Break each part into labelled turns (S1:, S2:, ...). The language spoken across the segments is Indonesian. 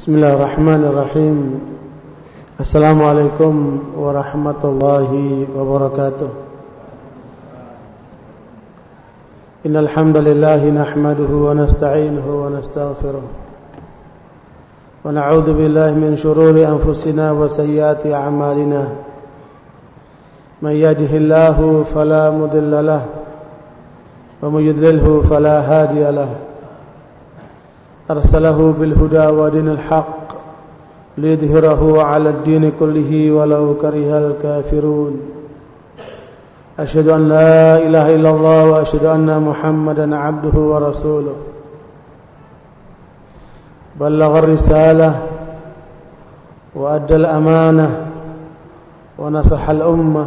S1: Bismillahirrahmanirrahim. Assalamualaikum warahmatullahi wabarakatuh. Innal hamdalillah nahmaduhu wa nasta'inuhu wa nastaghfiruh. Wa na'udzu billahi min shururi anfusina wa sayyiati a'malina. Man yahdihillahu fala mudilla lahu wa man yudlilhu fala hadiya lahu. أرسله بالهدى ودين الحق ليظهره على الدين كله ولو كره الكافرون أشهد أن لا إله إلا الله وأشهد أن محمدا عبده ورسوله بلغ الرسالة وأدى الأمانة ونصح الأمة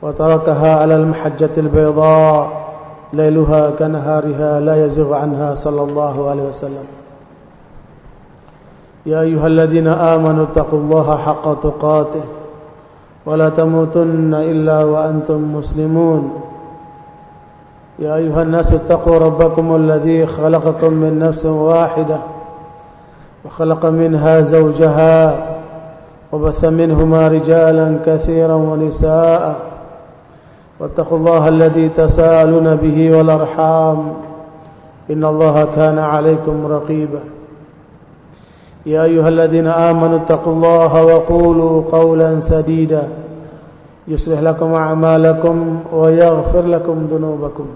S1: وتركها على المحجة البيضاء ليلها كنهارها لا يزغ عنها صلى الله عليه وسلم يا أيها الذين آمنوا اتقوا الله حق تقاته ولا تموتن إلا وأنتم مسلمون يا أيها الناس اتقوا ربكم الذي خلقكم من نفس واحدة وخلق منها زوجها وبث منهما رجالا كثيرا ونساء واتقوا الله الذي تساءلون به والأرحام إن الله كان عليكم رقيبا يا أيها الذين آمنوا اتقوا الله وقولوا قولا سديدا يصلح لكم أعمالكم ويغفر لكم ذنوبكم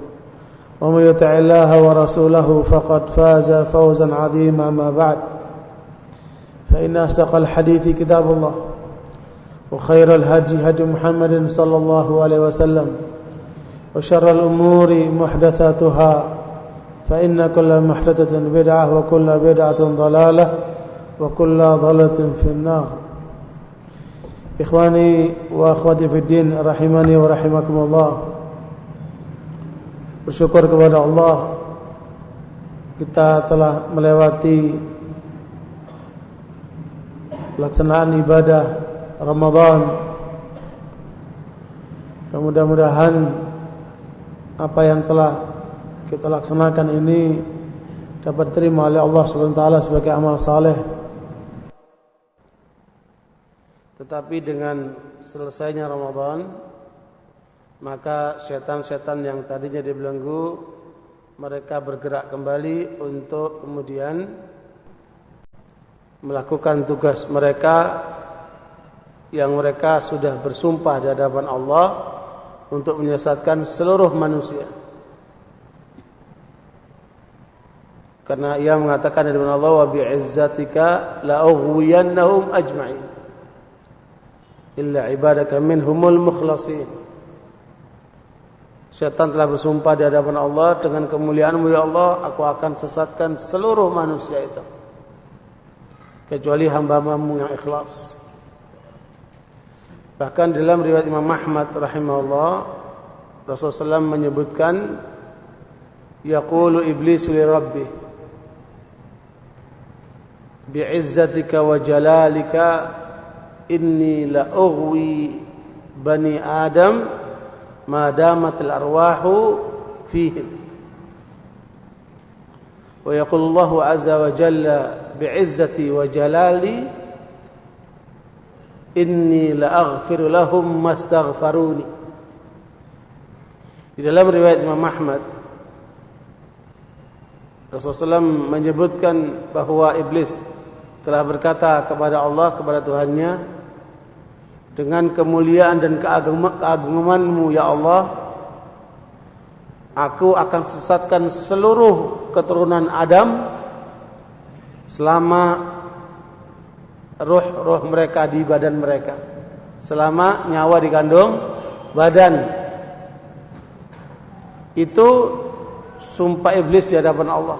S1: ومن يطع الله ورسوله فقد فاز فوزا عظيما. ما بعد فإن أصدق الحديث كتاب الله وخير الهدي هدي محمد صلى الله عليه وسلم وشر الأمور محدثاتها فإن كل محدثة بدعة وكل بدعة ضلالة وكل ضلالة في النار. إخواني وأخواتي في الدين rahimani wa rahimakumullah. Bersyukur kepada Allah, kita telah melewati pelaksanaan ibadah Ramadan. Dan mudah-mudahan apa yang telah kita laksanakan ini dapat diterima oleh Allah Subhanahu wa taala sebagai amal saleh. Tetapi dengan selesainya Ramadan, maka setan-setan yang tadinya dibelenggu, mereka bergerak kembali untuk kemudian melakukan tugas mereka yang mereka sudah bersumpah di hadapan Allah untuk menyesatkan seluruh manusia. Karena ia mengatakan di hadapan Allah, wa bi'izzatika la'ughwiyannahum ajma'in illa ibadaka minhumul mukhlasin. Syaitan telah bersumpah di hadapan Allah, dengan kemuliaan-Mu ya Allah, aku akan sesatkan seluruh manusia itu kecuali hamba-Mu yang ikhlas. Bahkan dalam riwayat Imam Ahmad rahimahullah, Rasulullah SAW menyebutkan, yaqulu iblisu li rabbih bi'izzatika wa jalalika inni la ughwi bani adam ma damatil arwahu fihim. Wa yaqulu Allahu azza wa jalla bi'izzati wa jalali inni la'aghfiru lahum mastaghfaruni. Di dalam riwayat Imam Ahmad, Rasulullah SAW menyebutkan bahwa iblis telah berkata kepada Allah, kepada Tuhannya, dengan kemuliaan dan keagungan-Mu ya Allah, aku akan sesatkan seluruh keturunan Adam selama ruh mereka di badan mereka, selama nyawa di kandung badan. Itu sumpah iblis di hadapan Allah.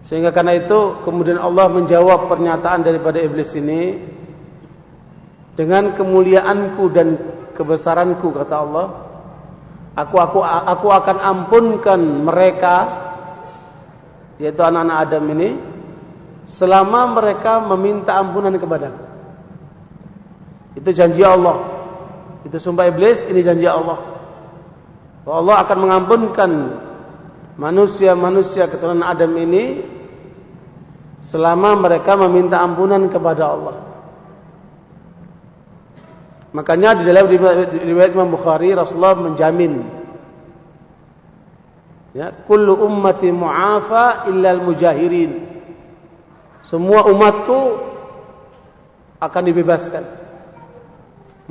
S1: Sehingga karena itu kemudian Allah menjawab pernyataan daripada iblis ini dengan kemuliaanku dan kebesaranku, kata Allah, aku akan ampunkan mereka, yaitu anak-anak Adam ini, selama mereka meminta ampunan kepadaku. Itu janji Allah. Itu sumpah iblis, ini janji Allah. bahwa Allah akan mengampunkan manusia-manusia keturunan Adam ini selama mereka meminta ampunan kepada Allah. Makanya di dalam riwayat Imam Bukhari, Rasulullah menjamin, ya, kullu ummati mu'afa illal mujahirin. Semua umatku akan dibebaskan.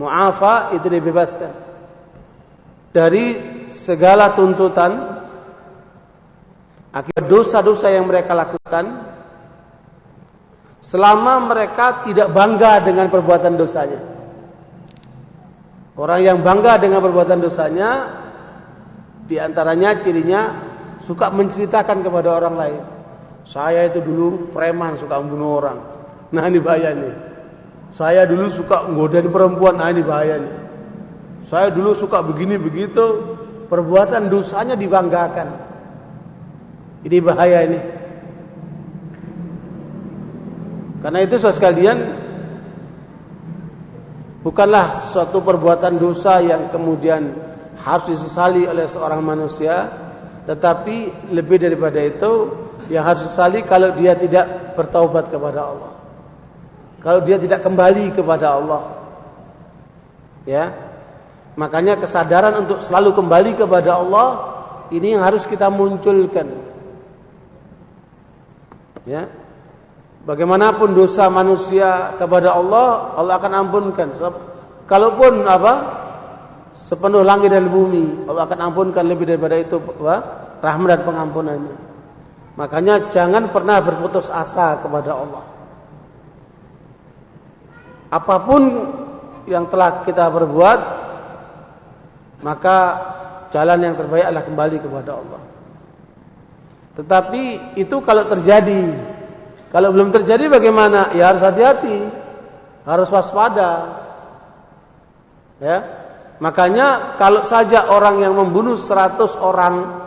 S1: Mu'afa itu dibebaskan dari segala tuntutan akibat dosa-dosa yang mereka lakukan, selama mereka tidak bangga dengan perbuatan dosanya. Orang yang bangga dengan perbuatan dosanya, di antaranya cirinya suka menceritakan kepada orang lain. Saya itu dulu preman, suka membunuh orang. Nah, ini bahaya nih. Saya dulu suka menggodain perempuan. Nah, ini bahaya nih. Saya dulu suka begini begitu. Perbuatan dosanya dibanggakan. Ini bahaya ini. Karena itu saudara sekalian, bukanlah suatu perbuatan dosa yang kemudian harus disesali oleh seorang manusia, tetapi lebih daripada itu, yang harus disesali kalau dia tidak bertaubat kepada Allah, kalau dia tidak kembali kepada Allah. Ya, makanya kesadaran untuk selalu kembali kepada Allah ini yang harus kita munculkan. Ya, bagaimanapun dosa manusia kepada Allah, Allah akan ampunkan. Kalaupun sepenuh langit dan bumi, Allah akan ampunkan lebih daripada itu, rahmat dan pengampunannya. Makanya jangan pernah berputus asa kepada Allah. Apapun yang telah kita berbuat, maka jalan yang terbaik adalah kembali kepada Allah. Tetapi itu kalau terjadi. Kalau belum terjadi bagaimana? Ya harus hati-hati, harus waspada. Ya, makanya kalau saja orang yang membunuh 100 orang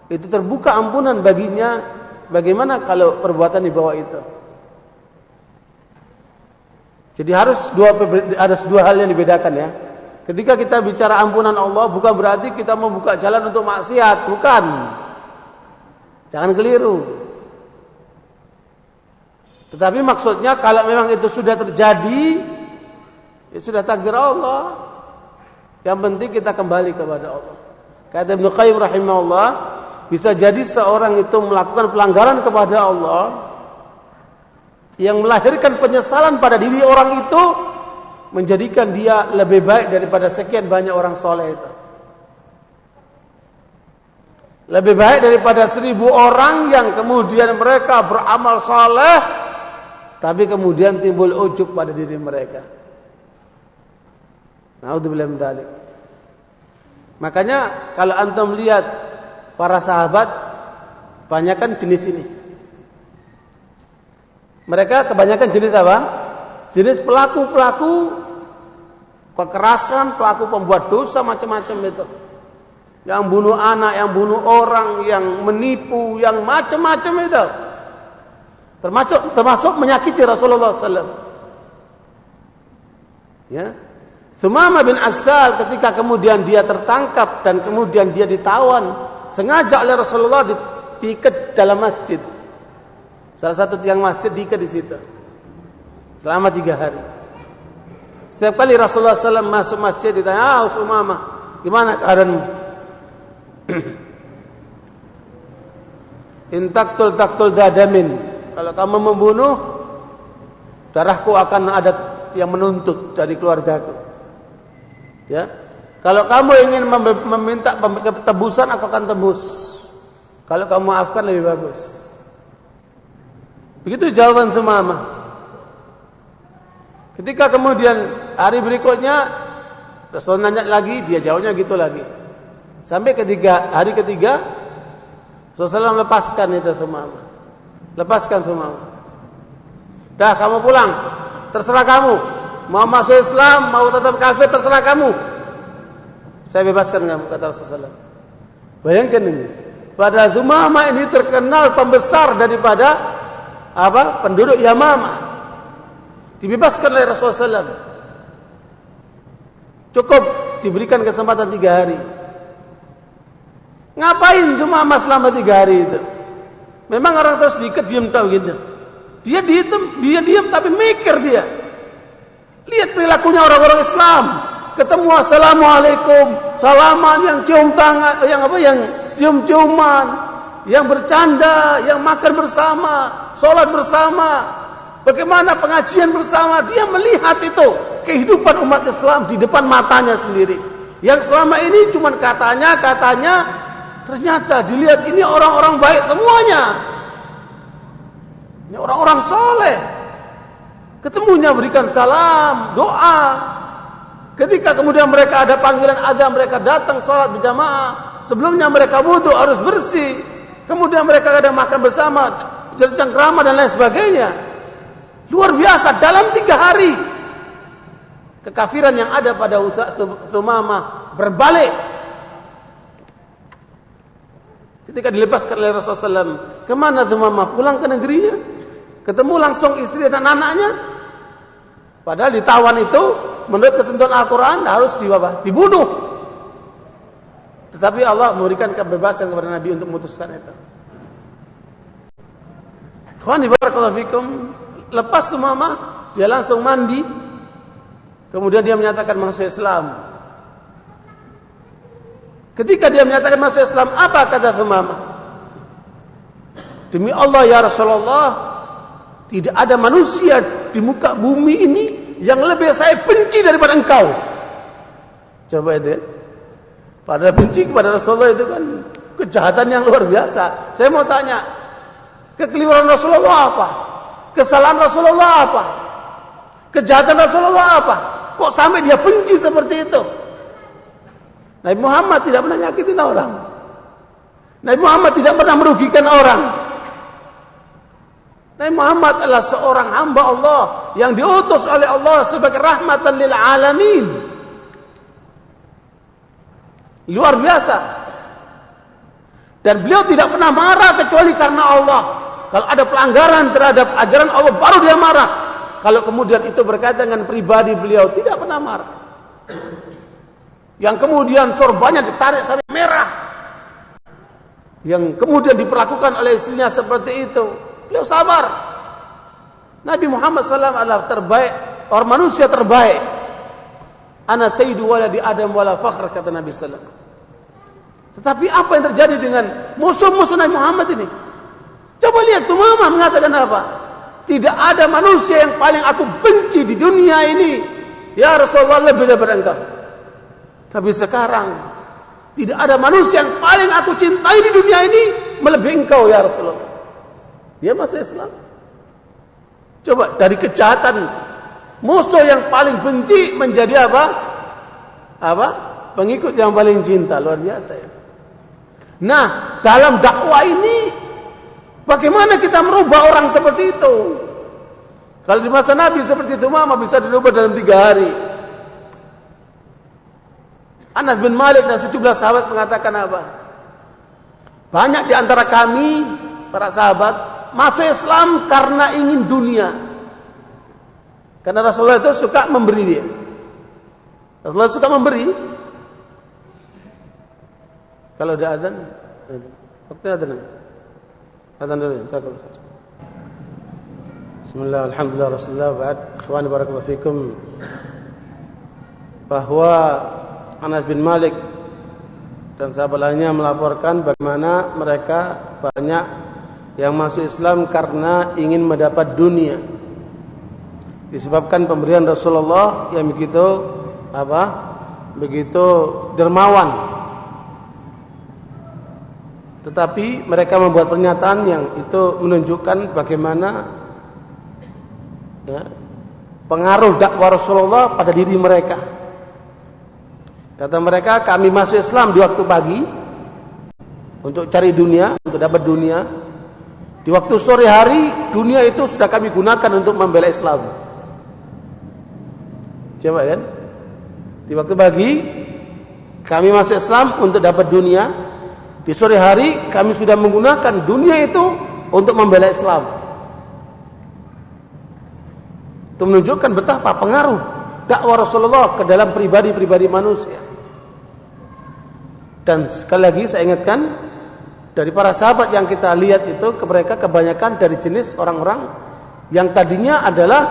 S1: itu terbuka ampunan baginya, bagaimana kalau perbuatan di bawah itu? Jadi harus dua hal yang dibedakan ya. Ketika kita bicara ampunan Allah, bukan berarti kita membuka jalan untuk maksiat, bukan. Jangan keliru. Tetapi maksudnya kalau memang itu sudah terjadi, ya sudah takdir Allah. Yang penting kita kembali kepada Allah. Kata Ibnu Qayyim rahimahullah, bisa jadi seorang itu melakukan pelanggaran kepada Allah yang melahirkan penyesalan pada diri orang itu, menjadikan dia lebih baik daripada sekian banyak orang soleh itu. Lebih baik daripada 1000 orang yang kemudian mereka beramal soleh, tapi kemudian timbul ujub pada diri mereka. Naudzubillah min dzalik. Makanya kalau antum lihat para sahabat, kebanyakan jenis ini. Mereka kebanyakan jenis apa? Jenis pelaku-pelaku kekerasan, pelaku pembuat dosa macam-macam itu. Yang bunuh anak, yang bunuh orang, yang menipu, yang macam-macam itu. Termasuk menyakiti Rasulullah SAW. Ya, Tsumamah bin Assal ketika kemudian dia tertangkap dan kemudian dia ditawan sengaja oleh Rasulullah, diikat dalam masjid. Salah satu tiang masjid diikat di situ selama 3 hari. Setiap kali Rasulullah SAW masuk masjid ditanya, Tsumamah, gimana keadaanmu? In taktul dadamin. Kalau kamu membunuh, darahku akan ada yang menuntut dari keluargaku. Ya, kalau kamu ingin meminta tebusan, aku akan tebus. Kalau kamu maafkan lebih bagus. Begitu jawaban Tsumamah. Ketika kemudian hari berikutnya Rasul nanya lagi, dia jawabnya gitu lagi. Sampai hari ketiga Rasulullah lepaskan itu Tsumamah. Lepaskan Tsumamah. Dah, kamu pulang. Terserah kamu. Mau masuk Islam, mau tetap kafir, terserah kamu. Saya bebaskan kamu, kata Rasulullah. Bayangkan ini. Pada Tsumamah ini terkenal pembesar daripada penduduk Yamamah. Dibebaskan oleh Rasulullah SAW. Cukup diberikan kesempatan 3 hari. Ngapain Thumamah selama 3 hari itu? Memang orang terus diikat diam tahu gitu. Dia diam tapi mikir dia. Lihat perilakunya orang-orang Islam. Ketemu assalamualaikum, salaman, yang cium tangan, yang cium-ciuman, yang bercanda, yang makan bersama, sholat bersama, bagaimana pengajian bersama. Dia melihat itu kehidupan umat Islam di depan matanya sendiri. Yang selama ini cuma katanya, ternyata dilihat ini orang-orang baik semuanya. Ini orang-orang soleh. Ketemunya berikan salam, doa. Ketika kemudian mereka ada panggilan adzan, mereka datang sholat berjamaah. Sebelumnya mereka wudu harus bersih. Kemudian mereka ada makan bersama, cengkrama dan lain sebagainya. Luar biasa dalam 3 hari. Kekafiran yang ada pada Thumamah berbalik. Ketika dilepaskan oleh Rasulullah SAW, kemana Thumamah? Pulang ke negerinya. Ketemu langsung istri dan anaknya. Padahal ditawan itu menurut ketentuan Al-Quran harus dibunuh. Tetapi Allah memberikan kebebasan kepada Nabi untuk memutuskan itu. Ikhwani barakallahu fikum. Lepas Thumamah, dia langsung mandi. Kemudian dia menyatakan masuk Islam. Ketika dia menyatakan masuk Islam, apa kata Thumamah? Demi Allah ya Rasulullah, tidak ada manusia di muka bumi ini yang lebih saya benci daripada engkau. Coba itu. Padahal benci kepada Rasulullah itu kan kejahatan yang luar biasa. Saya mau tanya, kekeliruan Rasulullah apa? Kesalahan Rasulullah apa? Kejahatan Rasulullah apa? Kok sampai dia benci seperti itu? Nabi Muhammad tidak pernah nyakitin orang. Nabi Muhammad tidak pernah merugikan orang. Nabi Muhammad adalah seorang hamba Allah yang diutus oleh Allah sebagai rahmatan lil alamin. Luar biasa. Dan beliau tidak pernah marah kecuali karena Allah. Kalau ada pelanggaran terhadap ajaran Allah baru dia marah. Kalau kemudian itu berkaitan dengan pribadi beliau tidak pernah marah. Yang kemudian sorbannya ditarik sampai merah. Yang kemudian diperlakukan oleh istrinya seperti itu. Beliau sabar. Nabi Muhammad SAW adalah terbaik, orang manusia terbaik. Ana sayyidu waladi Adam wala fakhr, kata Nabi SAW. Tetapi apa yang terjadi dengan musuh-musuh Nabi Muhammad ini? Coba lihat Thumamah mengatakan apa? Tidak ada manusia yang paling aku benci di dunia ini, ya Rasulullah, lebih daripada engkau. Tapi sekarang tidak ada manusia yang paling aku cintai di dunia ini melebihi engkau, ya Rasulullah. Dia masuk Islam. Coba dari kejahatan musuh yang paling benci menjadi apa? Pengikut yang paling cinta. Luar biasa ya. Nah, dalam dakwah ini bagaimana kita merubah orang seperti itu? Kalau di masa Nabi seperti itu mama bisa dirubah dalam 3 hari. Anas bin Malik dan sejumlah sahabat mengatakan apa? Banyak di antara kami para sahabat masuk Islam karena ingin dunia. Karena Rasulullah itu suka memberi dia. Rasulullah suka memberi. Kalau ada azan, waktunya azan. Azan dulu. Bismillah, alhamdulillah, rasulullah, ba'd. Ikhwani barakallahu fikum. Bahwa Anas bin Malik dan sahabat lainnya melaporkan bagaimana mereka banyak yang masuk Islam karena ingin mendapat dunia. Disebabkan pemberian Rasulullah yang begitu begitu dermawan. Tetapi mereka membuat pernyataan yang itu menunjukkan bagaimana pengaruh dakwah Rasulullah pada diri mereka. Kata mereka, kami masuk Islam di waktu pagi untuk cari dunia, untuk dapat dunia. Di waktu sore hari, dunia itu sudah kami gunakan untuk membela Islam. Coba kan? Di waktu pagi, kami masuk Islam untuk dapat dunia. Di sore hari, kami sudah menggunakan dunia itu untuk membela Islam. Itu menunjukkan betapa pengaruh dakwah Rasulullah ke dalam pribadi-pribadi manusia. Dan sekali lagi saya ingatkan, dari para sahabat yang kita lihat itu, mereka kebanyakan dari jenis orang-orang yang tadinya adalah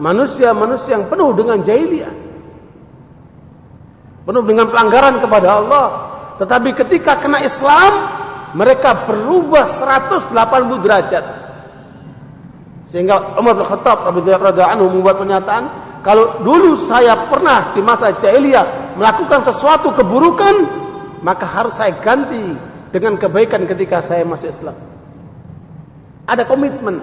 S1: manusia-manusia yang penuh dengan jahiliyah, penuh dengan pelanggaran kepada Allah. Tetapi ketika kena Islam, mereka berubah 180 derajat. Sehingga Umar bin Khattab radhiyallahu anhu membuat pernyataan, kalau dulu saya pernah di masa jahiliyah melakukan sesuatu keburukan, maka harus saya ganti dengan kebaikan ketika saya masuk Islam. Ada komitmen.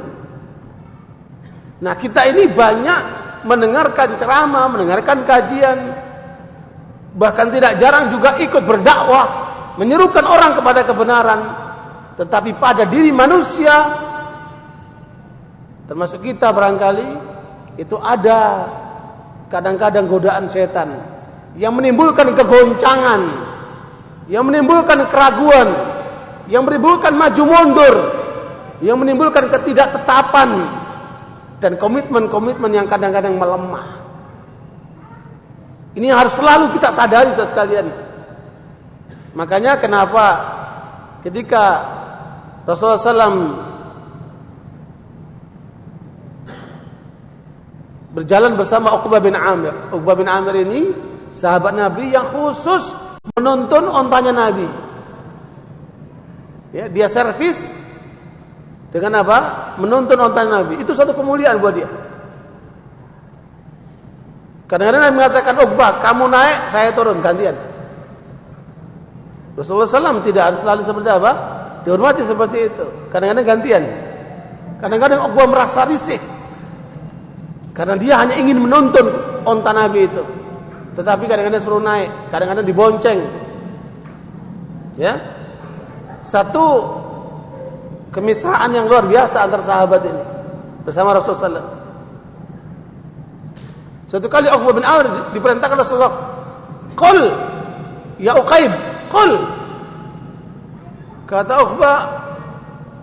S1: Nah, kita ini banyak mendengarkan ceramah, mendengarkan kajian, bahkan tidak jarang juga ikut berdakwah, menyerukan orang kepada kebenaran. Tetapi pada diri manusia, termasuk kita barangkali, itu ada kadang-kadang godaan setan yang menimbulkan kegoncangan, yang menimbulkan keraguan, yang menimbulkan maju mundur, yang menimbulkan ketidaktetapan, dan komitmen-komitmen yang kadang-kadang melemah. Ini harus selalu kita sadari, saudara sekalian. Makanya kenapa ketika Rasulullah SAW berjalan bersama Uqbah bin Amir. Uqbah bin Amir ini sahabat Nabi yang khusus menuntun ontanya Nabi. Ya, dia servis dengan apa? Menuntun ontanya Nabi. Itu satu kemuliaan buat dia. Kadang-kadang Nabi mengatakan, Uqbah, kamu naik, saya turun, gantian. Rasulullah SAW tidak harus selalu seperti apa? Dihormati seperti itu. Kadang-kadang gantian. Kadang-kadang Uqbah merasa risih, karena dia hanya ingin menuntun onta Nabi itu. Tetapi kadang-kadang suruh naik, kadang-kadang dibonceng. Ya, satu kemisraan yang luar biasa antara sahabat ini bersama Rasulullah SAW. Satu kali Uqbah bin Amir diperintahkan Rasulullah, "Qul ya Uqaib, qul." Kata Uqbah,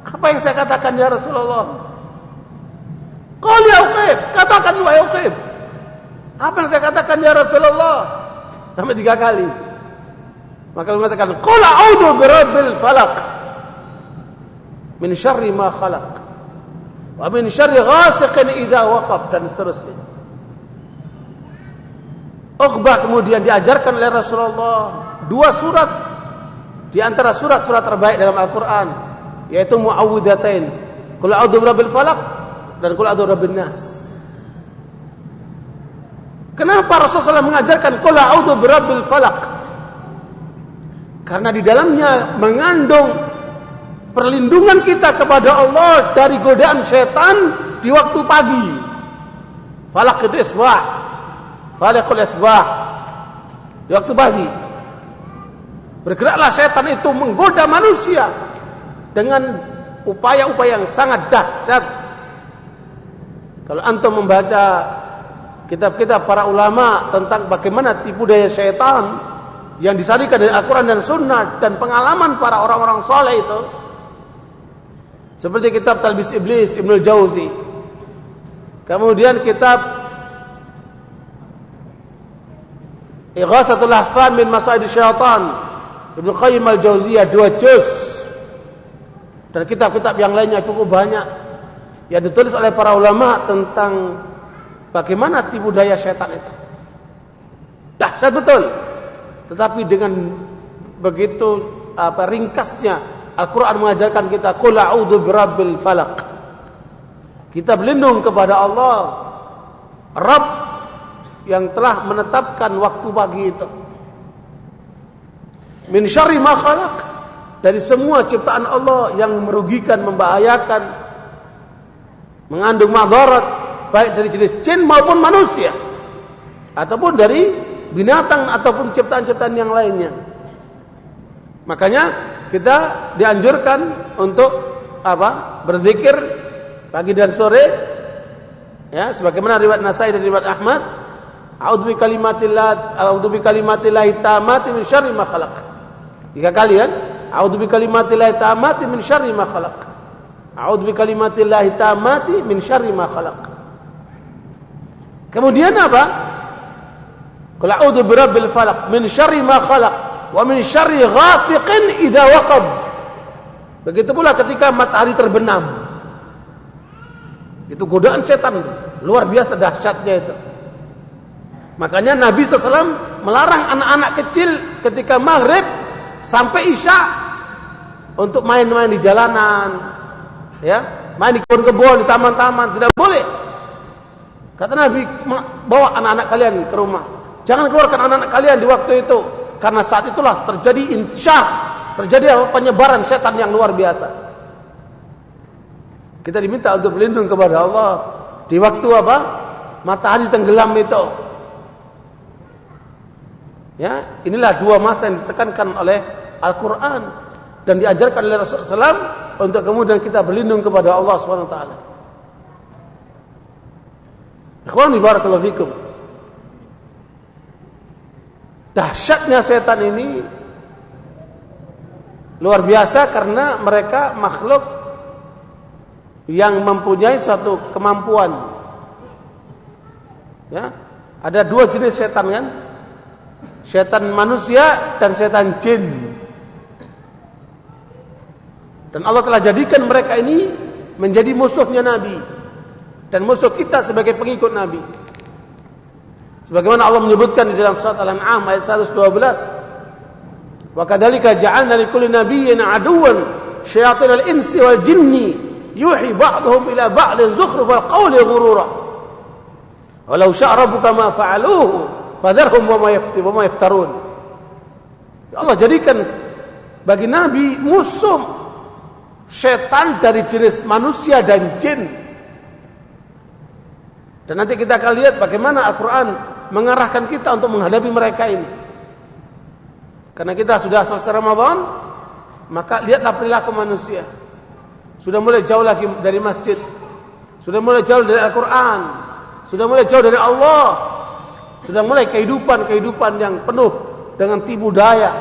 S1: "Apa yang saya katakan ya Rasulullah?" "Qul ya Uqaib, katakan wahai Uqaib." "Apa yang saya katakan ya Rasulullah?" Sampai 3 kali. Maka beliau mengatakan, "Qul a'udzu birabbil falaq min syarri ma khalaq wa min syarri ghasiqin idza waqab," dan seterusnya. Uqbah kemudian diajarkan oleh Rasulullah 2 surat di antara surat-surat terbaik dalam Al-Qur'an, yaitu Mu'awwidhatain, Qul a'udzu birabbil falaq dan Qul a'udzu birabbin nas. Kenapa Rasulullah SAW mengajarkan Qul a'udzu birabbil falaq? Karena di dalamnya mengandung perlindungan kita kepada Allah dari godaan setan di waktu pagi. Falaq itu isbah, falaqul isbah, di waktu pagi. Bergeraklah setan itu menggoda manusia dengan upaya-upaya yang sangat dahsyat. Kalau antum membaca kitab-kitab para ulama tentang bagaimana tipu daya setan yang disarikan dari Al-Quran dan Sunnah dan pengalaman para orang-orang soleh itu, seperti kitab Talbis Iblis Ibnul Jauzi, kemudian kitab Ighatsatul Lahfan min Masaidi Syaitan Ibnu Qayyim Al-Jauziyah 2 juz, dan kitab-kitab yang lainnya cukup banyak yang ditulis oleh para ulama tentang bagaimana tipu daya setan itu. Dahsyat betul. Tetapi dengan begitu ringkasnya Al-Quran mengajarkan kita Qul a'udzu birabbil falaq. Kita berlindung kepada Allah, Rabb yang telah menetapkan waktu pagi itu. Min syarri ma khalaq, dari semua ciptaan Allah yang merugikan, membahayakan, mengandung madarat, baik dari jenis jin maupun manusia, ataupun dari binatang ataupun ciptaan-ciptaan yang lainnya. Makanya kita dianjurkan untuk berzikir pagi dan sore, ya, sebagaimana riwayat Nasai dan riwayat Ahmad, a'udzu bi kalimatillahi tammati min syarri ma khalaq. 3 kali kan? A'udzu bi kalimatillahi tammati min syarri ma khalaq. A'udzu bi kalimatillahi tammati min syarri ma khalaq. Kemudian apa? Qul a'udzu birabbil falaq min syarri ma khalaq
S2: wa min syarri ghasiqin idza waqab. Begitu pula ketika matahari terbenam. Itu godaan setan luar biasa dahsyatnya itu. Makanya Nabi SAW melarang anak-anak kecil ketika maghrib sampai isya untuk main-main di jalanan, ya, main di kebun-kebun, di taman-taman, tidak boleh. Kata Nabi, bawa anak-anak kalian ke rumah. Jangan keluarkan anak-anak kalian di waktu itu, karena saat itulah terjadi intisyar, terjadi penyebaran setan yang luar biasa. Kita diminta untuk berlindung kepada Allah di waktu apa? Matahari tenggelam itu. Ya, inilah dua masa yang ditekankan oleh Al-Quran dan diajarkan oleh Rasulullah SAW untuk kemudian kita berlindung kepada Allah SWT. Ikhwan barakallahu fikum. Dahsyatnya setan ini luar biasa karena mereka makhluk yang mempunyai suatu kemampuan. Ya, ada dua jenis setan kan? Setan manusia dan setan jin. Dan Allah telah jadikan mereka ini menjadi musuhnya Nabi dan musuh kita sebagai pengikut Nabi. Sebagaimana Allah menyebutkan di dalam surat Al-An'am ayat 112. Wa kadzalika ja'alna likulli nabiyyin aduwwan syayatinal insi wal jinni yuhi ba'dhum ila ba'din zukhrufal qawli ghurura. Walau syaa rabbuka ma fa'aluhu fadharhum wa ma yaftarun. Allah jadikan bagi Nabi musuh setan dari jenis manusia dan jin. Dan nanti kita akan lihat bagaimana Al-Quran mengarahkan kita untuk menghadapi mereka ini. Karena kita sudah selesai Ramadan, maka lihatlah perilaku manusia. Sudah mulai jauh lagi dari masjid, sudah mulai jauh dari Al-Quran, sudah mulai jauh dari Allah, sudah mulai kehidupan yang penuh dengan tipu daya.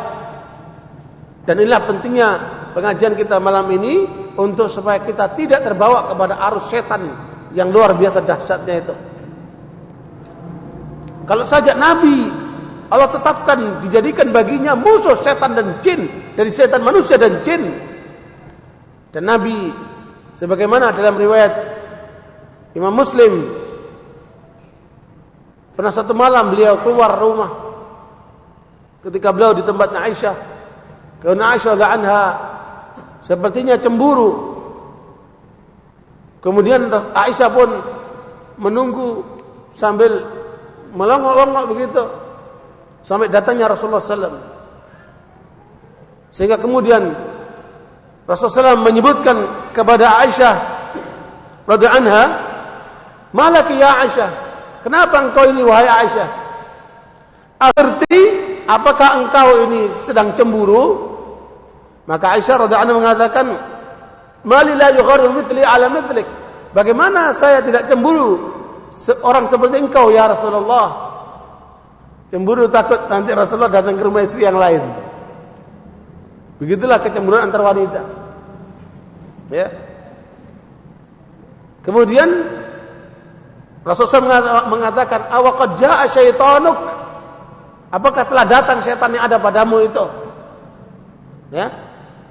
S2: Dan inilah pentingnya pengajian kita malam ini, untuk supaya kita tidak terbawa kepada arus setan yang luar biasa dahsyatnya itu. Kalau saja Nabi Allah tetapkan dijadikan baginya musuh setan dan jin, dari setan manusia dan jin. Dan Nabi sebagaimana dalam riwayat Imam Muslim, pernah satu malam beliau keluar rumah ketika beliau di tempatnya Aisyah. Karena Aisyah radhiyallahu anha sepertinya cemburu. Kemudian Aisyah pun menunggu sambil melongok-longok begitu sampai datangnya Rasulullah SAW. Sehingga kemudian Rasulullah SAW menyebutkan kepada Aisyah radhiyallahu anha, "Malaki ya Aisyah? Kenapa engkau ini wahai Aisyah? Arti apakah engkau ini sedang cemburu?" Maka Aisyah radhiyallahu anha mengatakan, "Mali la yugharu mithli ala mithlik." Bagaimana saya tidak cemburu orang seperti engkau ya Rasulullah? Cemburu takut nanti Rasulullah datang ke rumah istri yang lain. Begitulah kecemburuan antar wanita. Ya. Kemudian Rasulullah mengatakan, "Awaqad jaa syaitanuk?" Apakah telah datang setan yang ada padamu itu? Ya.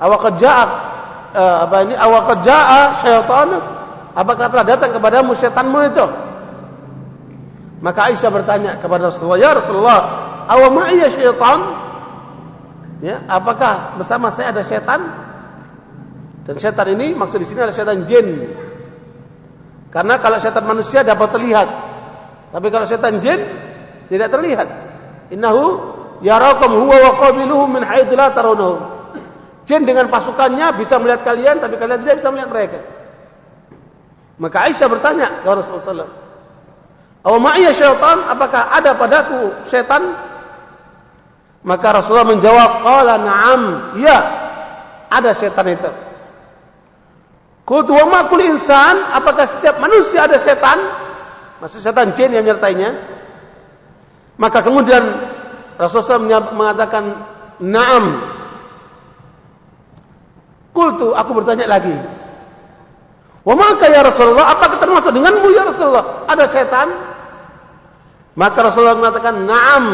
S2: Awaqad jaa awaqad jaa syaitanuk? Apakah telah datang kepadamu setanmu itu? Maka Aisyah bertanya kepada Rasulullah, "Ya Rasulullah, awa ma'iya syaitan?" Ya, apakah bersama saya ada setan? Dan setan ini maksud di sini adalah setan jin. Karena kalau setan manusia dapat terlihat, tapi kalau setan jin tidak terlihat. Innahu yarakum huwa wa qabiluhu min haitsu la tarawunahum. Jin dengan pasukannya bisa melihat kalian, tapi kalian tidak bisa melihat mereka. Maka Aisyah bertanya kepada Rasulullah, "Aw ma'iya syaitan? Apakah ada padaku setan?" Maka Rasulullah menjawab, "Qala na'am." Ya, ada setan itu. Qultu wa ma kullu insan? Apakah setiap manusia ada setan? Maksud setan jin yang menyertainya. Maka kemudian Rasulullah mengatakan, "Na'am." Qultu, aku bertanya lagi, "Wa maka ya Rasulullah? Apakah termasuk denganmu ya Rasulullah ada setan?" Maka Rasulullah mengatakan, "Na'am."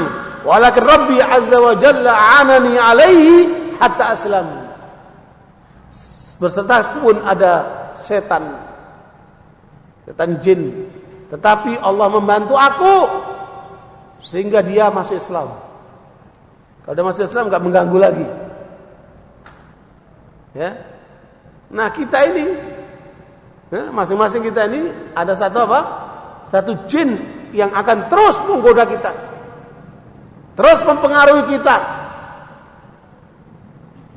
S2: walakin Rabbi azza wa jalla anani alaihi hatta aslam. Berserta pun ada setan jin, tetapi Allah membantu aku sehingga dia masuk Islam. Kalau dia masuk Islam enggak mengganggu lagi. Ya. Nah, kita ini masing-masing kita ini ada satu apa? Satu jin yang akan terus menggoda kita. Terus mempengaruhi kita.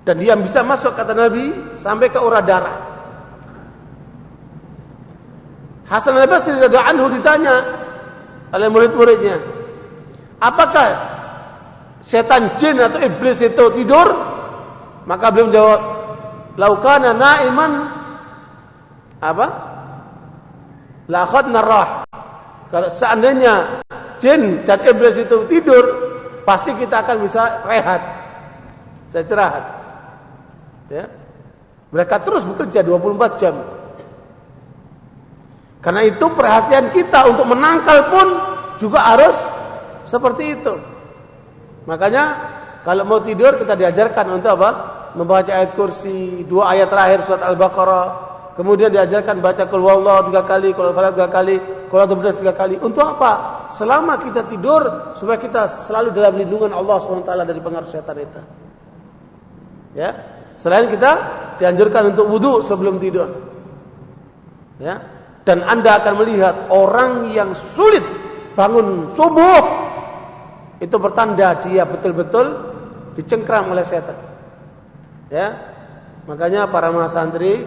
S2: Dan dia bisa masuk, kata Nabi, sampai ke urat darah. Hasan al-Basri radhiyallahu anhu ditanya oleh murid-muridnya, apakah setan jin atau iblis itu tidur? Maka beliau menjawab, laukana na'iman apa? La akhadna rah. Kalau seandainya jin dan iblis itu tidur, pasti kita akan bisa rehat. Saya istirahat. Ya. Mereka terus bekerja 24 jam. Karena itu perhatian kita untuk menangkal pun juga harus seperti itu. Makanya kalau mau tidur kita diajarkan untuk apa? Membaca ayat kursi, 2 ayat terakhir surat Al-Baqarah. Kemudian diajarkan baca qul huwallahu 3 kali, qul falaq 3 kali, qul a'udzu birabbil falaq 3 kali. Untuk apa? Selama kita tidur supaya kita selalu dalam lindungan Allah SWT dari pengaruh setan itu. Ya. Selain kita dianjurkan untuk wudu sebelum tidur. Ya. Dan Anda akan melihat orang yang sulit bangun subuh itu bertanda dia betul-betul dicengkram oleh setan. Ya. Makanya para mahasantri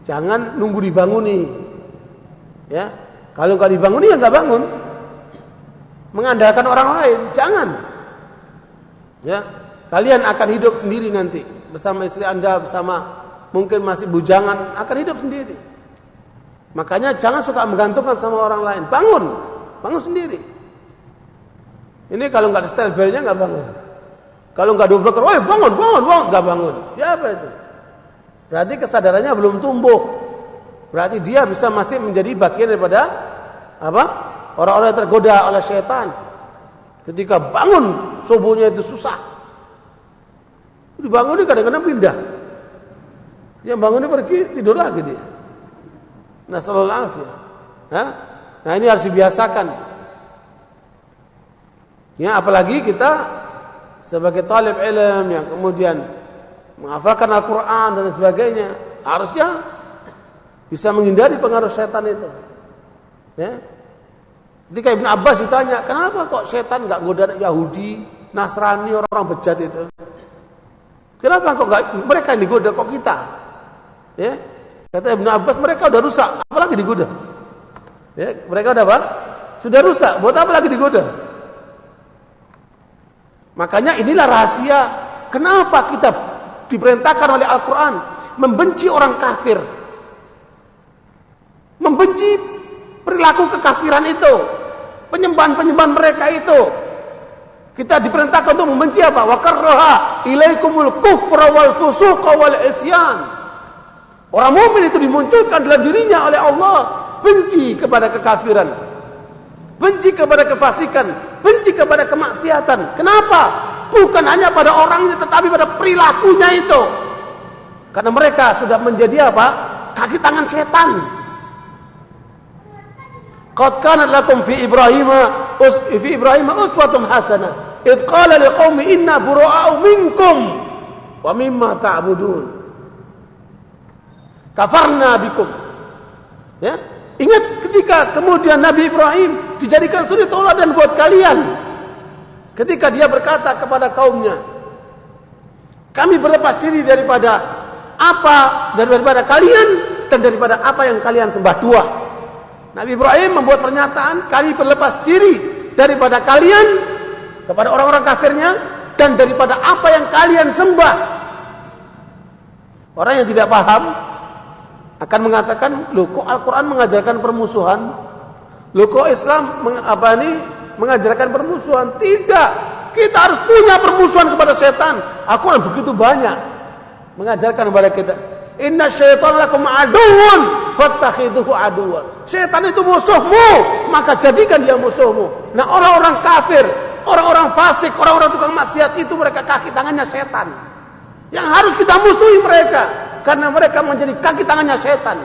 S2: jangan nunggu dibanguni. Ya. Kalau enggak dibanguni ya enggak bangun. Mengandalkan orang lain, jangan. Ya. Kalian akan hidup sendiri nanti bersama istri Anda, bersama mungkin masih bujangan, akan hidup sendiri. Makanya jangan suka menggantungkan sama orang lain. Bangun sendiri. Ini kalau nggak di setel belnya nggak bangun. Kalau nggak dobrak, bangun, nggak bangun. Ya apa itu? Berarti kesadarannya belum tumbuh. Berarti dia bisa masih menjadi bagian daripada apa? Orang-orang yang tergoda oleh syaitan. Ketika bangun subuhnya itu susah. Dibangun kadang-kadang pindah. Yang bangunnya pergi tidur lagi dia. Nasallallahu alaihi. Nah ini harus dibiasakan. Ya apalagi kita sebagai talib ilm yang kemudian menghafalkan Al-Quran dan sebagainya, harusnya bisa menghindari pengaruh setan itu. Ya. Ketika Ibn Abbas ditanya, kenapa kok setan nggak goda Yahudi, Nasrani, orang-orang bejat itu? Kenapa kok nggak mereka yang digoda kok kita? Ya. Kata Ibn Abbas, mereka udah rusak, apalagi digoda? Ya, mereka udah apa? Sudah rusak, buat apa lagi digoda? Makanya inilah rahasia kenapa kita diperintahkan oleh Al-Quran membenci orang kafir, membenci perilaku kekafiran itu, penyembahan mereka itu. Kita diperintahkan untuk membenci apa? Wa karraha ilaikumul kufra wal fusuqa wal isyan. Orang mukmin itu dimunculkan dalam dirinya oleh Allah benci kepada kekafiran, benci kepada kefasikan, benci kepada kemaksiatan. Kenapa? Bukan hanya pada orangnya tetapi pada perilakunya itu. Karena mereka sudah menjadi apa? Kaki tangan setan. Qad kana lakum fi Ibrahim uswatun hasanah. Idz qala liqaumi inna bura'u minkum wa mimma ta'budun. Kafarna bikum. Ya, ingat ketika kemudian Nabi Ibrahim dijadikan suri tauladan buat kalian. Ketika dia berkata kepada kaumnya, kami berlepas diri daripada kalian dan daripada apa yang kalian sembah dua. Nabi Ibrahim membuat pernyataan, kami berlepas diri daripada kalian kepada orang-orang kafirnya dan daripada apa yang kalian sembah. Orang yang tidak paham akan mengatakan, loh kok Al-Quran mengajarkan permusuhan? Loh kok Islam mengajarkan permusuhan? Tidak. Kita harus punya permusuhan kepada setan. Al-Quran begitu banyak mengajarkan kepada kita. Inna syaitan lakum aduun fattakhidhuhu aduwa. Setan itu musuhmu, maka jadikan dia musuhmu. Nah orang-orang kafir Orang-orang fasik, orang-orang tukang maksiat itu mereka kaki tangannya setan. Yang harus kita musuhi mereka, karena mereka menjadi kaki tangannya setan.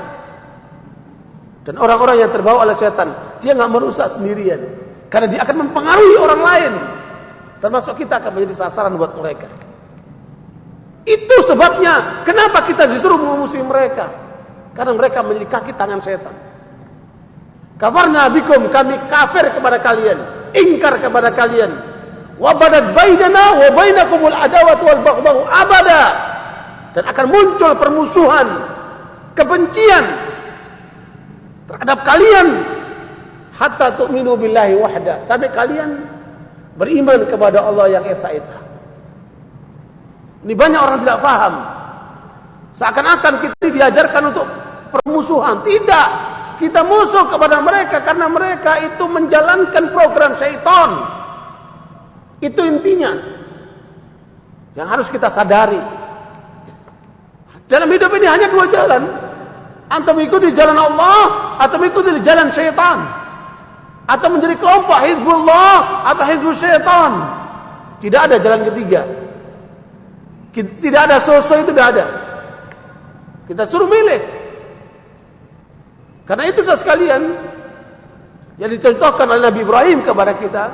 S2: Dan orang-orang yang terbawa oleh setan, dia nggak merusak sendirian, karena dia akan mempengaruhi orang lain. Termasuk kita akan menjadi sasaran buat mereka. Itu sebabnya kenapa kita disuruh memusuhi mereka, karena mereka menjadi kaki tangan setan. Kafarna bikum, kami kafir kepada kalian, ingkar kepada kalian. Wa badat bainana wa bainakumul adawatu wal baghdau abada. Dan akan muncul permusuhan, kebencian terhadap kalian hatta tu'minu billahi wahda, sampai kalian beriman kepada Allah yang esa itu. Ini banyak orang tidak paham. Seakan-akan kita diajarkan untuk permusuhan. Tidak. Kita musuh kepada mereka karena mereka itu menjalankan program syaitan. Itu intinya yang harus kita sadari. Dalam hidup ini hanya dua jalan. Antum mengikuti jalan Allah atau mengikuti jalan syaitan. Atau menjadi kelompok Hizbullah atau Hizbul Syaitan. Tidak ada jalan ketiga. Tidak ada sosok, itu tidak ada. Kita suruh milih. Karena itu sekalian yang dicontohkan oleh Nabi Ibrahim kepada kita,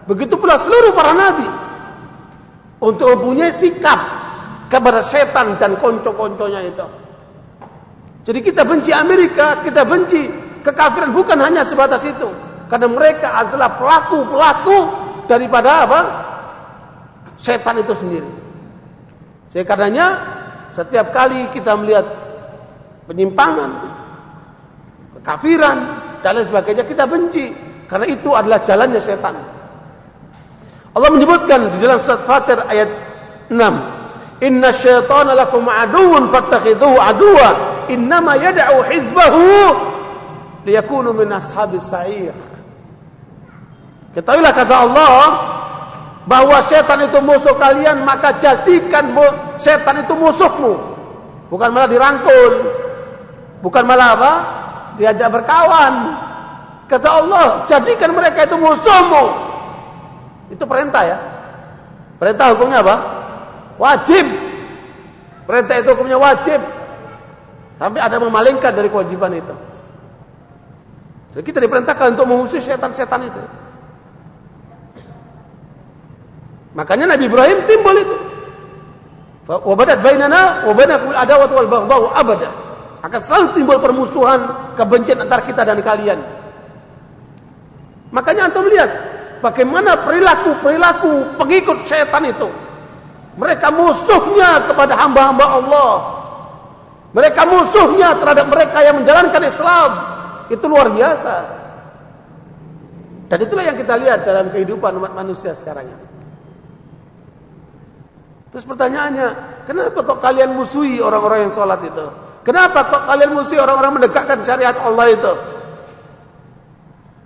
S2: begitu pula seluruh para nabi untuk mempunyai sikap kepada setan dan konco-konconya itu. Jadi kita benci Amerika, kita benci kekafiran bukan hanya sebatas itu, karena mereka adalah pelaku-pelaku daripada apa? Setan itu sendiri. Karenanya setiap kali kita melihat penyimpangan, kekafiran dan lain sebagainya, kita benci, karena itu adalah jalannya setan. Allah menyebutkan di dalam surat Fatir ayat 6, inna syaitana lakum aduwwun fattakhidhuhu aduwwa innama yad'u hizbahu liyakunu min ashabis sa'ir. Ketahuilah, kata Allah, bahwa setan itu musuh kalian, maka jadikan setan itu musuhmu. Bukan malah dirangkul, bukan malah apa? Diajak berkawan. Kata Allah, jadikan mereka itu musuhmu. Itu perintah ya. Perintah hukumnya apa? Wajib. Perintah itu hukumnya wajib. Sampai ada memalingkan dari kewajiban itu. Jadi kita diperintahkan untuk memusuhi setan-setan itu. Makanya Nabi Ibrahim timbul itu. Wa badat bainana wa bainakumul adawatu wal baghdau abada. Akan selalu timbul permusuhan, kebencian antara kita dan kalian. Makanya antum lihat bagaimana perilaku pengikut setan itu. Mereka musuhnya kepada hamba-hamba Allah. Mereka musuhnya terhadap mereka yang menjalankan Islam. Itu luar biasa. Dan itulah yang kita lihat dalam kehidupan umat manusia sekarang ini. Terus pertanyaannya, kenapa kok kalian musuhi orang-orang yang sholat itu? Kenapa kok kalian musuhi orang-orang mendekatkan syariat Allah itu?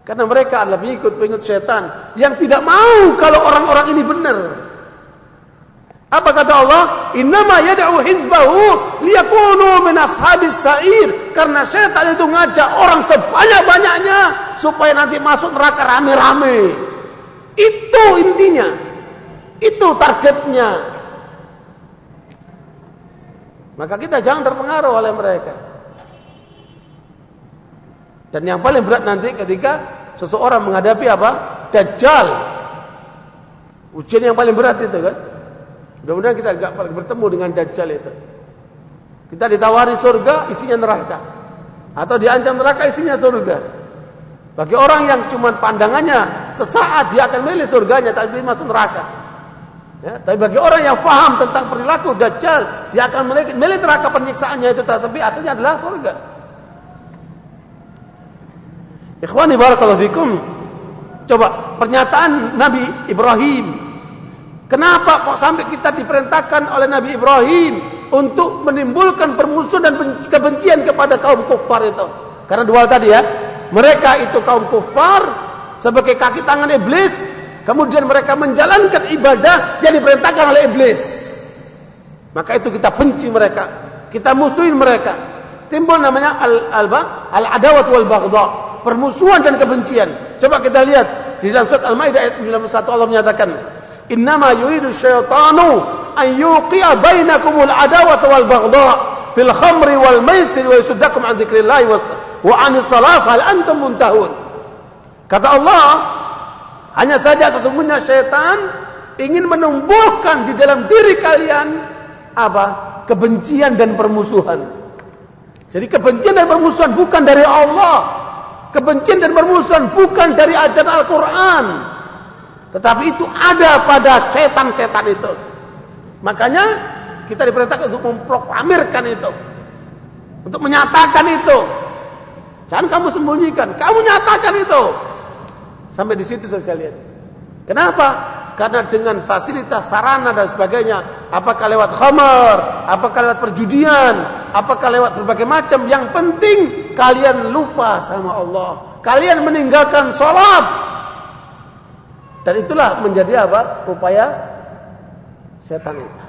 S2: Karena mereka adalah pengikut setan yang tidak mau kalau orang-orang ini benar. Apa kata Allah? Innama yad'u hizbahu liyakunu min ashabis sa'ir. Karena setan itu ngajak orang sebanyak-banyaknya supaya nanti masuk neraka rame-rame. Itu intinya. Itu targetnya. Maka kita jangan terpengaruh oleh mereka. Dan yang paling berat nanti ketika seseorang menghadapi apa? Dajjal. Ujian yang paling berat itu kan. Mudah-mudahan kita tidak bertemu dengan Dajjal itu. Kita ditawari surga, isinya neraka. Atau diancam neraka, isinya surga. Bagi orang yang cuma pandangannya sesaat, dia akan milih surganya, tapi masuk neraka. Ya, tapi bagi orang yang faham tentang perilaku Dajjal, dia akan milih neraka penyiksaannya itu, tapi akhirnya adalah surga. Ikhwani barakallahu fikum. Coba pernyataan Nabi Ibrahim. Kenapa kok sampai kita diperintahkan oleh Nabi Ibrahim untuk menimbulkan permusuhan dan kebencian kepada kaum kufar itu? Karena dua tadi ya, mereka itu kaum kufar sebagai kaki tangan iblis. Kemudian mereka menjalankan ibadah yang diperintahkan oleh iblis. Maka itu kita benci mereka, kita musuhin mereka. Timbul namanya al-adawat wal baghdha, permusuhan dan kebencian. Coba kita lihat di dalam surat Al-Maidah ayat 91 Allah menyatakan, "Innama yuridu syaitanu an yuqi'a bainakumul adawata wal baghdha fil khamri wal maisir wa yasuddakum an dzikrillah wa 'anis shalah hal antum muntahun." Kata Allah, hanya saja sesungguhnya syaitan ingin menumbuhkan di dalam diri kalian apa? Kebencian dan permusuhan. Jadi kebencian dan permusuhan bukan dari Allah. Kebencian dan permusuhan bukan dari ajaran Al-Quran. Tetapi itu ada pada setan-setan itu. Makanya kita diperintahkan untuk memproklamirkan itu. Untuk menyatakan itu. Jangan kamu sembunyikan. Kamu nyatakan itu. Sampai di situ sekalian. Kenapa? Karena dengan fasilitas sarana dan sebagainya, apakah lewat khamar, apakah lewat perjudian, apakah lewat berbagai macam, yang penting kalian lupa sama Allah. Kalian meninggalkan sholat. Dan itulah menjadi apa? Upaya setan itu.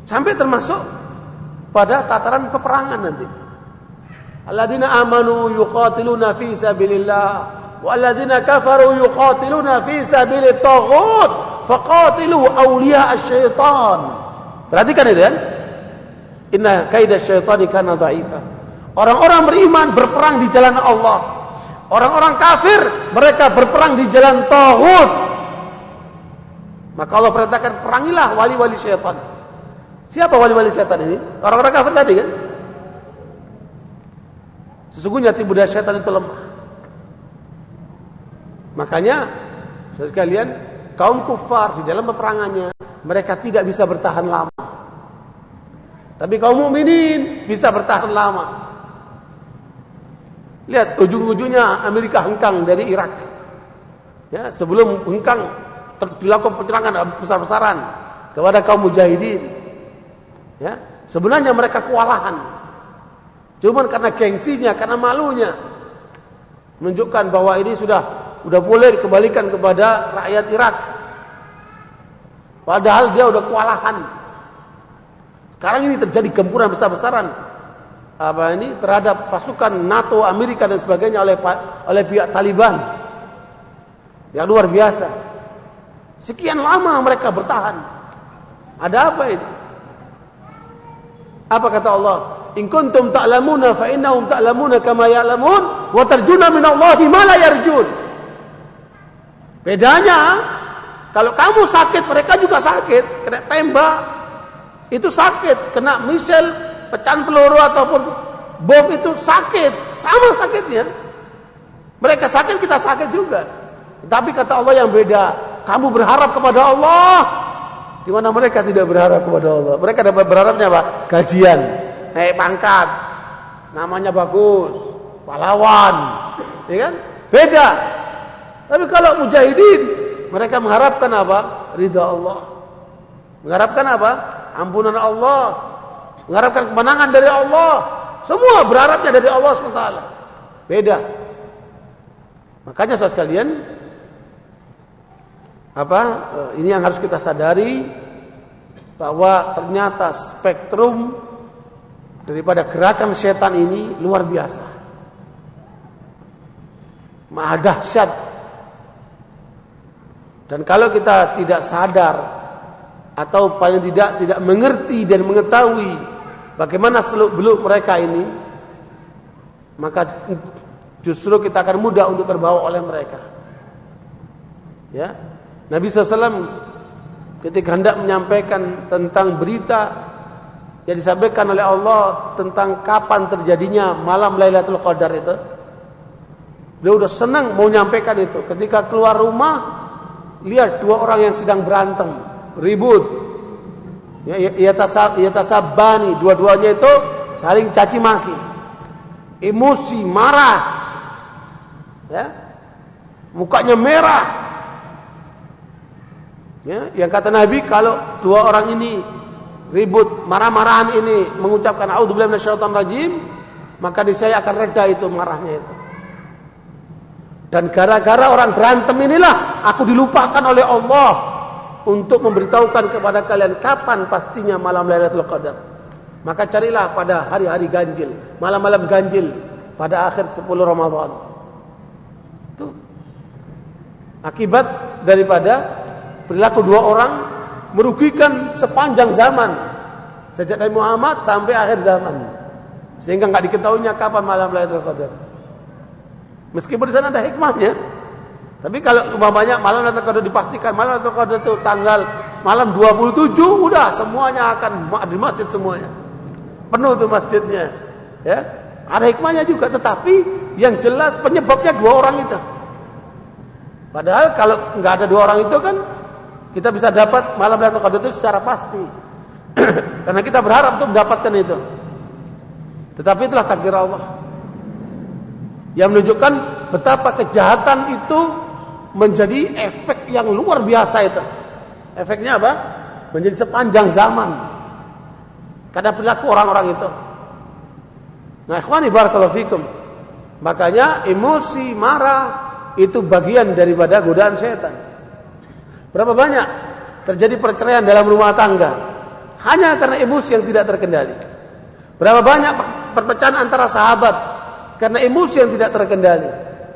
S2: Sampai termasuk pada tataran peperangan nanti. Alladzina amanu yuqatiluna fi sabilillah walladzina kafaru yuqatiluna fi sabilit taghut faqatilu awliya asy-syaitan. Perhatikan itu kan? Inna kaida syaitani kana dha'ifa. Orang-orang beriman berperang di jalan Allah. Orang-orang kafir mereka berperang di jalan taghut. Maka Allah perintahkan perangilah wali-wali syaitan. Siapa wali-wali syaitan ini? Orang-orang kafir tadi kan? Sesungguhnya tipu daya syaitan itu lemah. Makanya, saudara sekalian, kaum kufar di dalam peperangannya mereka tidak bisa bertahan lama. Tapi kaum mukminin bisa bertahan lama. Lihat ujung-ujungnya Amerika hengkang dari Irak. Ya, sebelum hengkang dilakukan penyerangan besar-besaran kepada kaum mujahidin. Ya, sebenarnya mereka kewalahan. Cuman karena gengsinya, karena malunya, menunjukkan bahwa ini sudah boleh dikembalikan kepada rakyat Irak. Padahal dia udah kewalahan. Sekarang ini terjadi gempuran besar-besaran terhadap pasukan NATO, Amerika dan sebagainya oleh pihak Taliban. Yang luar biasa. Sekian lama mereka bertahan. Ada apa ini? Apa kata Allah? In kuntum ta'lamuna fa innahum ta'lamuna kama ya'lamun wa tarjuna minallahi ma la yarjun. Bedanya, kalau kamu sakit, mereka juga sakit. Kena tembak, itu sakit. Kena misel, pecahan peluru ataupun bom itu sakit. Sama sakitnya. Mereka sakit, kita sakit juga. Tapi kata Allah yang beda. Kamu berharap kepada Allah, di mana mereka tidak berharap kepada Allah. Mereka dapat berharapnya apa? Gajian, naik pangkat, namanya bagus, pahlawan, ya kan? Beda. Tapi kalau mujahidin, mereka mengharapkan apa? Ridha Allah. Mengharapkan apa? Ampunan Allah. Mengharapkan kemenangan dari Allah. Semua berharapnya dari Allah SWT. Beda. Makanya saudara sekalian, ini yang harus kita sadari, bahwa ternyata spektrum daripada gerakan setan ini luar biasa. Maha dahsyat. Dan kalau kita tidak sadar atau paling tidak mengerti dan mengetahui bagaimana seluk-beluk mereka ini, maka justru kita akan mudah untuk terbawa oleh mereka. Ya, Nabi SAW ketika hendak menyampaikan tentang berita yang disampaikan oleh Allah tentang kapan terjadinya malam Lailatul Qadar itu, beliau udah senang mau menyampaikan itu. Ketika keluar rumah, lihat dua orang yang sedang berantem, ribut. Yatasabani, dua-duanya itu saling caci maki, emosi, marah. Ya, mukanya merah. Ya, yang kata Nabi, kalau dua orang ini ribut, marah-marahan ini, mengucapkan a'udzubillahi minasyaitonir rajim, maka niscaya akan reda itu marahnya itu. Dan gara-gara orang berantem inilah aku dilupakan oleh Allah untuk memberitahukan kepada kalian kapan pastinya malam Lailatul Qadar. Maka carilah pada hari-hari ganjil, malam-malam ganjil pada akhir 10 Ramadan. Akibat daripada perilaku dua orang merugikan sepanjang zaman, sejak Nabi Muhammad sampai akhir zaman, sehingga nggak diketahuinya kapan malam Lailatul Qadar. Meskipun di sana ada hikmahnya, tapi kalau umpamanya malam Lailatul Qadar dipastikan malam Lailatul Qadar itu tanggal malam 27, udah semuanya akan di masjid, semuanya penuh tuh masjidnya, ya. Ada hikmahnya juga, tetapi yang jelas penyebabnya dua orang itu. Padahal kalau nggak ada dua orang itu kan kita bisa dapat malam Lailatul Qadar itu secara pasti. Karena kita berharap untuk mendapatkan itu. Tetapi itulah takdir Allah yang menunjukkan betapa kejahatan itu menjadi efek yang luar biasa itu. Efeknya apa? Menjadi sepanjang zaman karena perilaku orang-orang itu. Nah, ikhwani barakallahu fikum. Makanya emosi marah itu bagian daripada godaan setan. Berapa banyak terjadi perceraian dalam rumah tangga hanya karena emosi yang tidak terkendali. Berapa banyak perpecahan antara sahabat karena emosi yang tidak terkendali.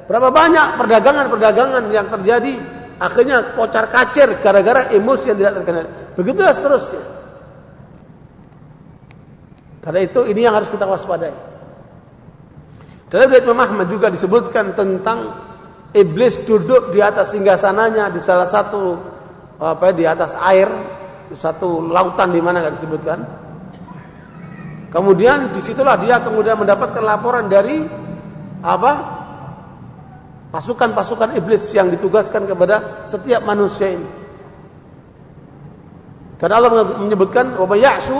S2: Berapa banyak perdagangan-perdagangan yang terjadi akhirnya kocar kacir gara-gara emosi yang tidak terkendali. Begitulah seterusnya. Karena itu ini yang harus kita waspadai. Dalam riwayat Imam Ahmad juga disebutkan tentang iblis duduk di atas singgasananya di salah satu di atas air, di satu lautan di mana enggak disebutkan. Kemudian disitulah dia kemudian mendapatkan laporan dari pasukan-pasukan iblis yang ditugaskan kepada setiap manusia ini. Karena Allah menyebutkan wa may ya'shu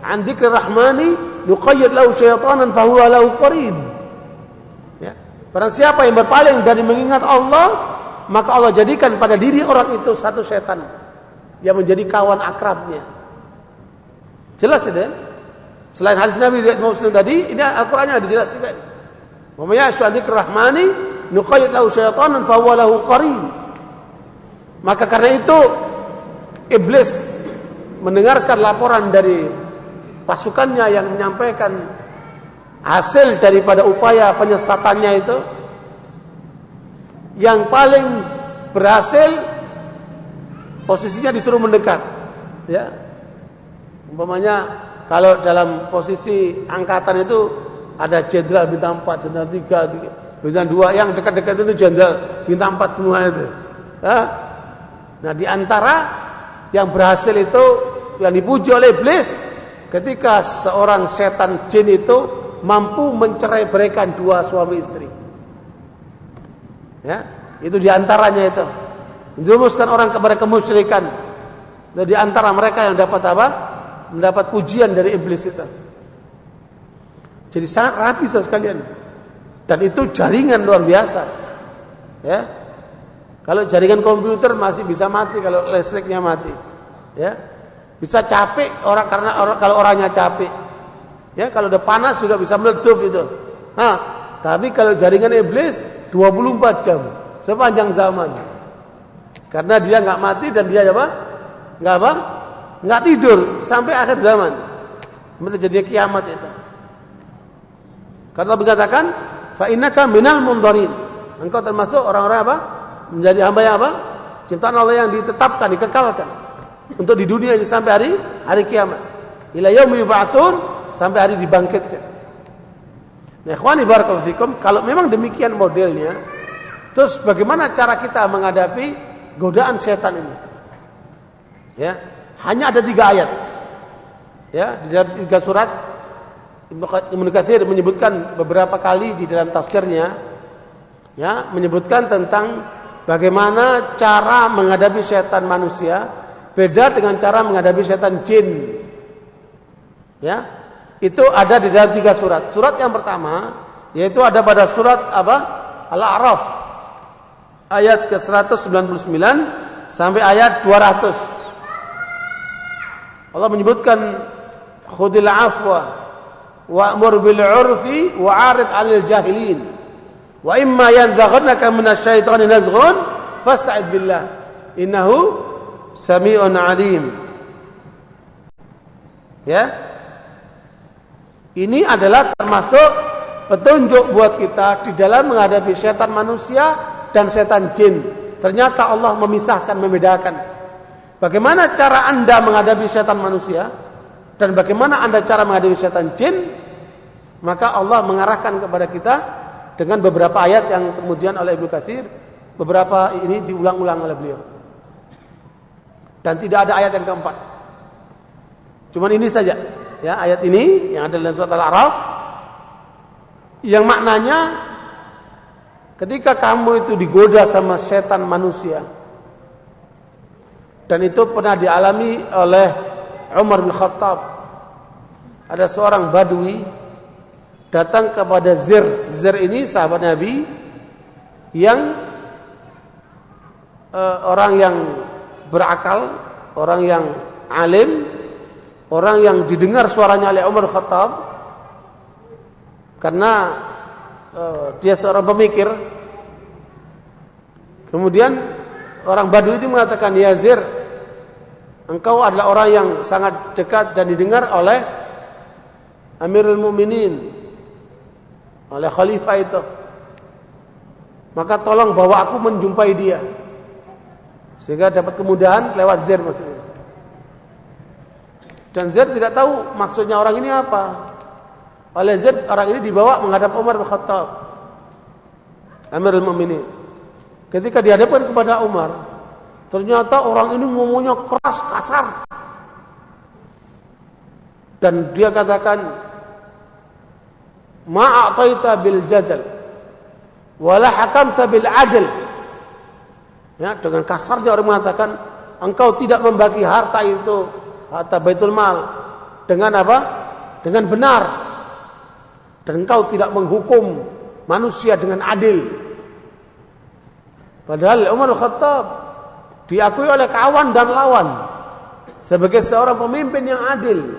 S2: 'an dzikri rahmani nuqayyid lahu syaitanan fahuwa lahu qarin. Ya. Barang siapa yang berpaling dari mengingat Allah, maka Allah jadikan pada diri orang itu satu setan yang menjadi kawan akrabnya. Jelas itu ya? Selain hadis Nabi riwayat Muslim tadi, ini Al-Qur'annya ada jelas juga. Wa may ya'shu 'an dzikri rahmani nuqayyid lahu syaitanan fahuwa lahu qarin. Maka karena itu iblis mendengarkan laporan dari pasukannya yang menyampaikan hasil daripada upaya penyesatannya itu, yang paling berhasil posisinya disuruh mendekat, ya. Umpamanya kalau dalam posisi angkatan itu ada jenderal bintang 4, jenderal 3, bintang 2, yang dekat-dekat itu jenderal bintang 4 semua itu. Nah, di antara yang berhasil itu yang dipuji oleh iblis ketika seorang setan jin itu mampu mencerai-beraikan dua suami istri. Ya, itu di antaranya itu. Menjerumuskan orang kepada kemusyrikan. Dan di antara mereka yang dapat apa? Mendapat pujian dari iblis itu. Jadi sangat rapi sekalian. Dan itu jaringan luar biasa. Ya. Kalau jaringan komputer masih bisa mati kalau listriknya mati. Ya. Bisa capek orang kalau orangnya capek. Ya, kalau udah panas juga bisa meletup itu. Nah, tapi kalau jaringan iblis 24 jam sepanjang zaman. Karena dia enggak mati dan dia apa? Enggak tidur sampai akhir zaman. Terjadi kiamat itu. Karena Allah berkatakan, "Fa innaka minal mundarin." Engkau termasuk orang-orang apa? Menjadi hamba yang apa? Ciptaan Allah yang ditetapkan, dikekalkan untuk di dunia ini sampai hari kiamat. Ila yaumi yub'atsun, sampai hari dibangkitkan. Nah, ikhwani barakallahu fikum, kalau memang demikian modelnya, terus bagaimana cara kita menghadapi godaan setan ini? Ya, hanya ada 3 ayat. Ya, di dalam 3 surat Ibnu Katsir menyebutkan beberapa kali di dalam tafsirnya, ya, menyebutkan tentang bagaimana cara menghadapi setan manusia beda dengan cara menghadapi setan jin. Ya, itu ada di dalam 3 surat. Surat yang pertama yaitu ada pada surat apa? Al-A'raf ayat ke-199 sampai ayat 200. Allah menyebutkan khudil afwa wa'mur bil 'urfi wa'arid 'anil jahilin wa imma yanzaghannaka minasyaitani nazghun fasta'id billah innahu sami'un 'alim. Ya. Ini adalah termasuk petunjuk buat kita di dalam menghadapi setan manusia dan setan jin. ternyata Allah memisahkan, membedakan. Bagaimana cara Anda menghadapi syaitan manusia dan bagaimana Anda cara menghadapi syaitan jin, maka Allah mengarahkan kepada kita dengan beberapa ayat yang kemudian oleh Ibnu Katsir, beberapa ini diulang-ulang oleh beliau. Dan tidak ada ayat yang keempat. Cuman ini saja, ya, ayat ini yang ada dalam surat Al-A'raf yang maknanya ketika kamu itu digoda sama setan manusia, dan itu pernah dialami oleh Umar bin Khattab. Ada seorang badui datang kepada Zir. Zir ini sahabat Nabi yang orang yang berakal, orang yang alim, orang yang didengar suaranya oleh Umar bin Khattab karena dia seorang pemikir. Kemudian orang Badui itu mengatakan, "Ya Zir, engkau adalah orang yang sangat dekat dan didengar oleh Amirul Mukminin, oleh khalifah itu. Maka tolong bawa aku menjumpai dia sehingga dapat kemudahan lewat Zir maksudnya." Dan Zir tidak tahu maksudnya orang ini apa. Oleh Zir orang ini dibawa menghadap Umar bin Khattab, Amirul Mukminin. Ketika dihadapkan kepada Umar, ternyata orang ini ngomongnya keras, kasar. Dan dia katakan, "Ma'ataita bil jazal wala hakamta bil adl." Ya, dengan kasarnya orang mengatakan, engkau tidak membagi harta itu, harta Baitul Mal, dengan apa? Dengan benar. Dan engkau tidak menghukum manusia dengan adil. Padahal Umar Khattab diakui oleh kawan dan lawan sebagai seorang pemimpin yang adil.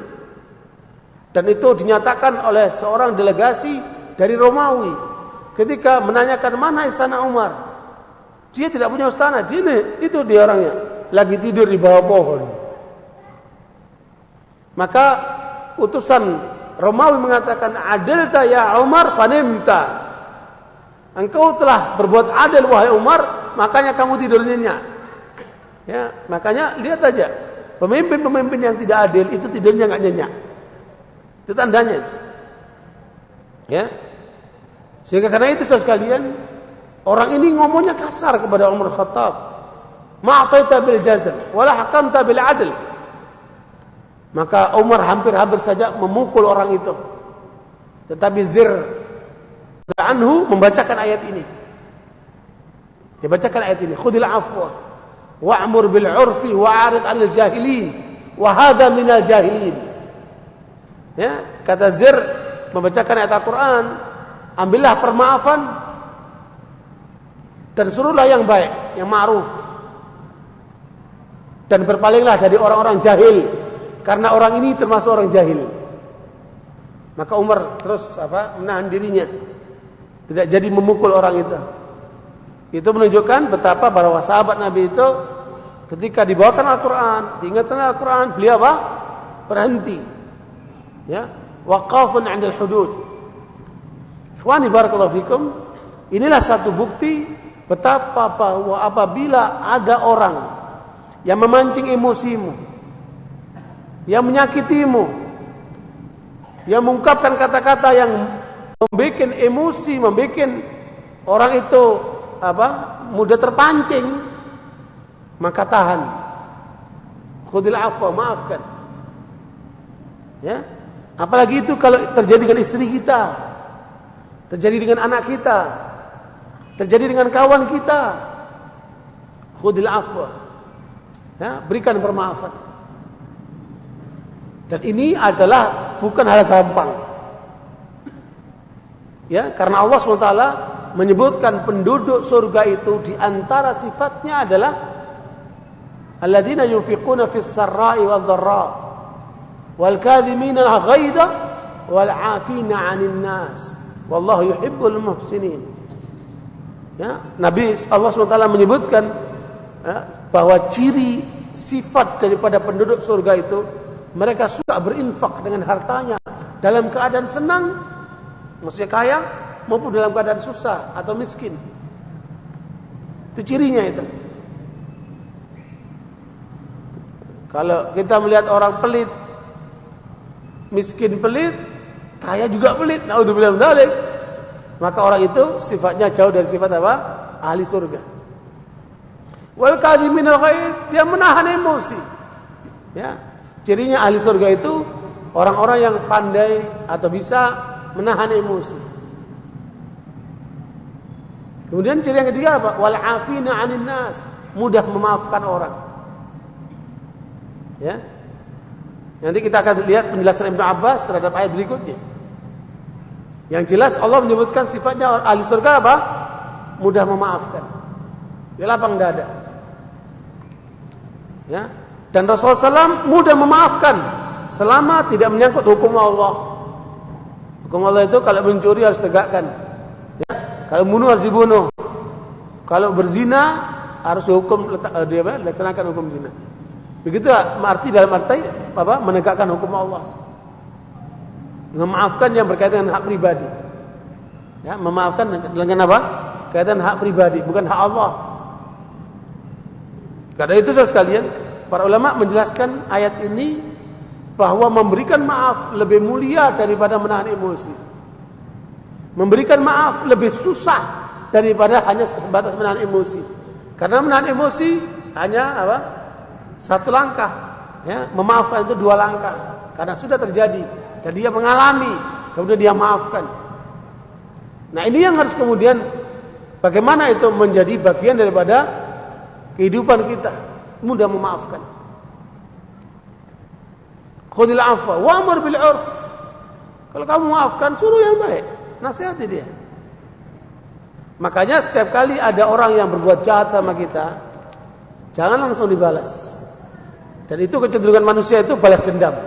S2: Dan itu dinyatakan oleh seorang delegasi dari Romawi ketika menanyakan mana istana Umar. Dia tidak punya istana, itu dia orangnya lagi tidur di bawah pohon. Maka utusan Romawi mengatakan, "Adilta ya Umar fanimta." Engkau telah berbuat adil wahai Umar, makanya kamu tidur nyenyak. Ya, makanya lihat aja, pemimpin-pemimpin yang tidak adil itu tidurnya enggak nyenyak. Itu tandanya. Ya. Sehingga karena itu saudara sekalian, orang ini ngomongnya kasar kepada Umar Khattab. Ma'ataita bil jazal wala hakamta bil adl. Maka Umar hampir-hampir saja memukul orang itu. Tetapi Zir anhu membacakan ayat ini. Dia bacakan ayat ini, "Khudil afwa wa'mur bil 'urfi wa'arid 'anil jahilin wa hadha minal jahilin." Ya, kata Zir membacakan ayat Al-Qur'an, ambillah permaafan dan suruhlah yang baik, yang ma'ruf. Dan berpalinglah dari orang-orang jahil, karena orang ini termasuk orang jahil. Maka Umar terus menahan dirinya, tidak jadi memukul orang itu. Itu menunjukkan betapa bahwa sahabat Nabi itu ketika dibawakan Al-Quran, diingatkan Al-Quran, beliau berhenti. Ya, waqafun 'indal hudud. Ikhwani barakallahu fikum, inilah satu bukti betapa bahwa apabila ada orang yang memancing emosimu, yang menyakitimu, yang mengungkapkan kata-kata yang membuat emosi, membuat orang itu mudah terpancing, maka tahan. Khudil afwa, maafkan. Ya, apalagi itu kalau terjadi dengan istri kita, terjadi dengan anak kita, terjadi dengan kawan kita. Khudil afwa. Ya, berikan permaafan. Dan ini adalah bukan hal gampang. Ya, karena Allah SWT menyebutkan penduduk surga itu di antara sifatnya adalah alladzina yunfiquna fis sarra'i wad dharra wal kadhimina al-ghaidha wal 'afina 'anil nas wallahu yuhibbul muhsinin. Ya, Nabi Allah SWT menyebutkan bahwa ciri sifat daripada penduduk surga itu mereka suka berinfak dengan hartanya dalam keadaan senang, maksudnya kaya, maupun dalam keadaan susah atau miskin. Itu cirinya itu. Kalau kita melihat orang pelit, miskin pelit, kaya juga pelit, naudzubillah min dzalik, maka orang itu sifatnya jauh dari sifat apa? Ahli surga. Wal kadhiminal ghaidh, dia menahan emosi. Ya. Cirinya ahli surga itu orang-orang yang pandai atau bisa menahan emosi. Kemudian ciri yang ketiga apa? Wal afina 'anil nas, mudah memaafkan orang. Ya. Nanti kita akan lihat penjelasan Ibnu Abbas terhadap ayat berikutnya. Yang jelas Allah menyebutkan sifatnya ahli surga apa? Mudah memaafkan. Dia lapang dada. Ya. Dan Rasulullah SAW mudah memaafkan selama tidak menyangkut hukum Allah. Hukum Allah itu kalau mencuri harus tegakkan. Ya. Kalau bunuh harus dibunuh. Kalau berzina harus hukum laksanakan hukum zina. Begitu arti dalam arti apa? Menegakkan hukum Allah. Memaafkan yang berkaitan dengan hak pribadi. Ya, memaafkan dengan apa? Kaitan hak pribadi, bukan hak Allah. Karena itu saudara sekalian, para ulama menjelaskan ayat ini bahwa memberikan maaf lebih mulia daripada menahan emosi. Memberikan maaf lebih susah daripada hanya sebatas menahan emosi. Karena menahan emosi hanya apa? Satu langkah, ya, memaafkan itu dua langkah. Karena sudah terjadi dan dia mengalami, kemudian dia maafkan. Nah, ini yang harus kemudian bagaimana itu menjadi bagian daripada kehidupan kita, mudah memaafkan. Khudil afwa wa'mur bil 'urf. Kalau kamu maafkan, suruh yang baik, nasihati dia. Makanya setiap kali ada orang yang berbuat jahat sama kita, jangan langsung dibalas. Dan itu kecenderungan manusia itu balas dendam.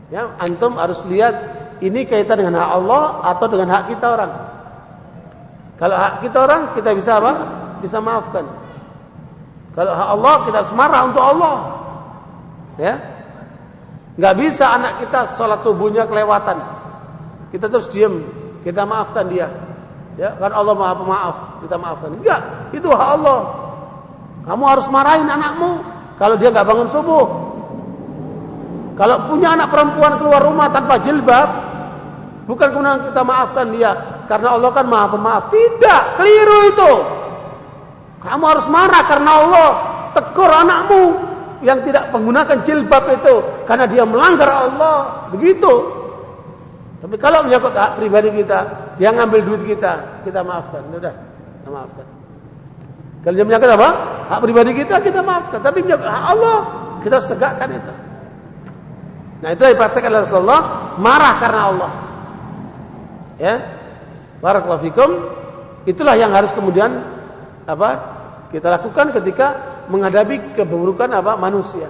S2: Ya, antum harus lihat ini kaitan dengan hak Allah atau dengan hak kita orang. Kalau hak kita orang, kita bisa apa? Bisa maafkan. Kalau hak Allah, kita harus marah untuk Allah. Ya, nggak bisa anak kita sholat subuhnya kelewatan, kita terus diam, kita maafkan dia. Ya, kan Allah Maha Pemaaf, kita maafkan. Enggak, itu hak Allah. Kamu harus marahin anakmu kalau dia nggak bangun subuh. Kalau punya anak perempuan keluar rumah tanpa jilbab, bukan kemudian kita maafkan dia karena Allah kan Maha Pemaaf. Tidak, keliru itu. Kamu harus marah karena Allah tegur anakmu yang tidak menggunakan jilbab itu karena dia melanggar Allah. Begitu. Tapi kalau menyangkut hak pribadi kita, dia ngambil duit kita, kita maafkan. Sudah, kita maafkan. Kalau dia menyangkut apa? Hak pribadi kita maafkan. Tapi menyangkut hak Allah, kita harus tegakkan itu. Nah, itu yang dipraktikkan oleh Rasulullah, marah karena Allah. Ya. Barakallahu fikum. Itulah yang harus kemudian apa? Kita lakukan ketika menghadapi keburukan apa? Manusia.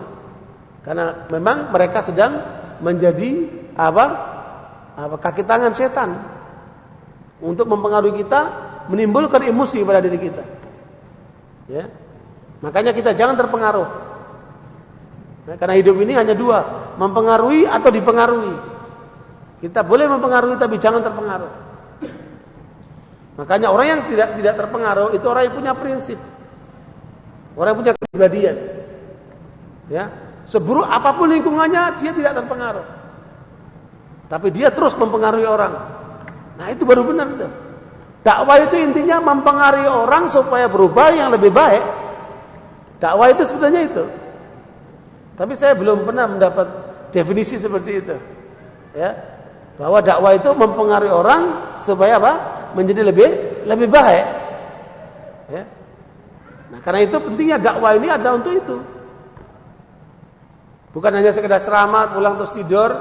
S2: Karena memang mereka sedang menjadi apa? Kaki tangan setan untuk mempengaruhi kita, menimbulkan emosi pada diri kita. Ya. Makanya kita jangan terpengaruh. Nah, karena hidup ini hanya dua, mempengaruhi atau dipengaruhi. Kita boleh mempengaruhi tapi jangan terpengaruh. Makanya orang yang tidak terpengaruh itu orang yang punya prinsip. Orang yang punya kepribadian. Ya. Seburuk apapun lingkungannya, dia tidak terpengaruh. Tapi dia terus mempengaruhi orang. Nah, itu baru benar itu. Dakwah itu intinya mempengaruhi orang supaya berubah yang lebih baik. Dakwah itu sebetulnya itu. Tapi saya belum pernah mendapat definisi seperti itu. Ya. Bahwa dakwah itu mempengaruhi orang supaya apa? Menjadi lebih baik. Ya. Nah, karena itu pentingnya dakwah ini ada untuk itu. Bukan hanya sekedar ceramah, pulang terus tidur,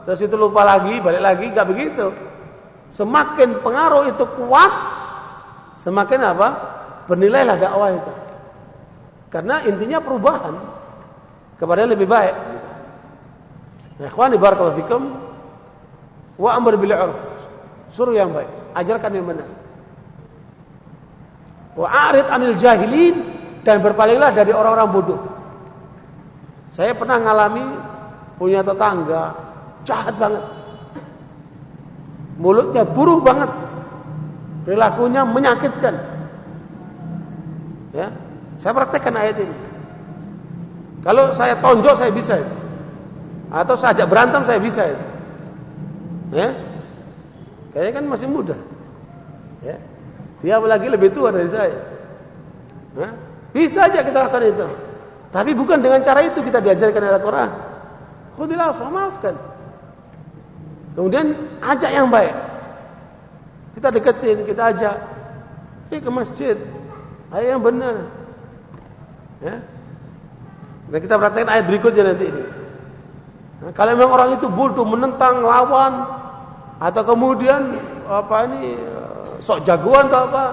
S2: terus itu lupa lagi, balik lagi, enggak begitu. Semakin pengaruh itu kuat, semakin apa? Bernilailah dakwah itu. Karena intinya perubahan kepada yang lebih baik. Nah, ikhwani barakallahu fikum, wa'mur bil 'urf. Suruh yang baik, ajarkan yang benar. Wa'arid 'anil jahilin, dan berpalinglah dari orang-orang bodoh. Saya pernah ngalami punya tetangga jahat banget. Mulutnya buruk banget. Perilakunya menyakitkan. Ya, saya praktekkan ayat ini. Kalau saya tonjok saya bisa itu. Atau saya ajak berantem saya bisa itu. Ya. Kayaknya kan masih muda. Ya. Dia apalagi lebih tua dari saya. Ya. Bisa aja kita lakukan itu. Tapi bukan dengan cara itu kita diajarkan oleh Al-Quran. Khudil afwa, maafkan. Kemudian ajak yang baik. Kita deketin, kita ajak. Ke masjid. Ayo yang benar. Ya. Nah, kita perhatikan ayat berikutnya nanti ini. Nah, kalau memang orang itu bodoh menentang lawan atau kemudian sok jagoan atau apa,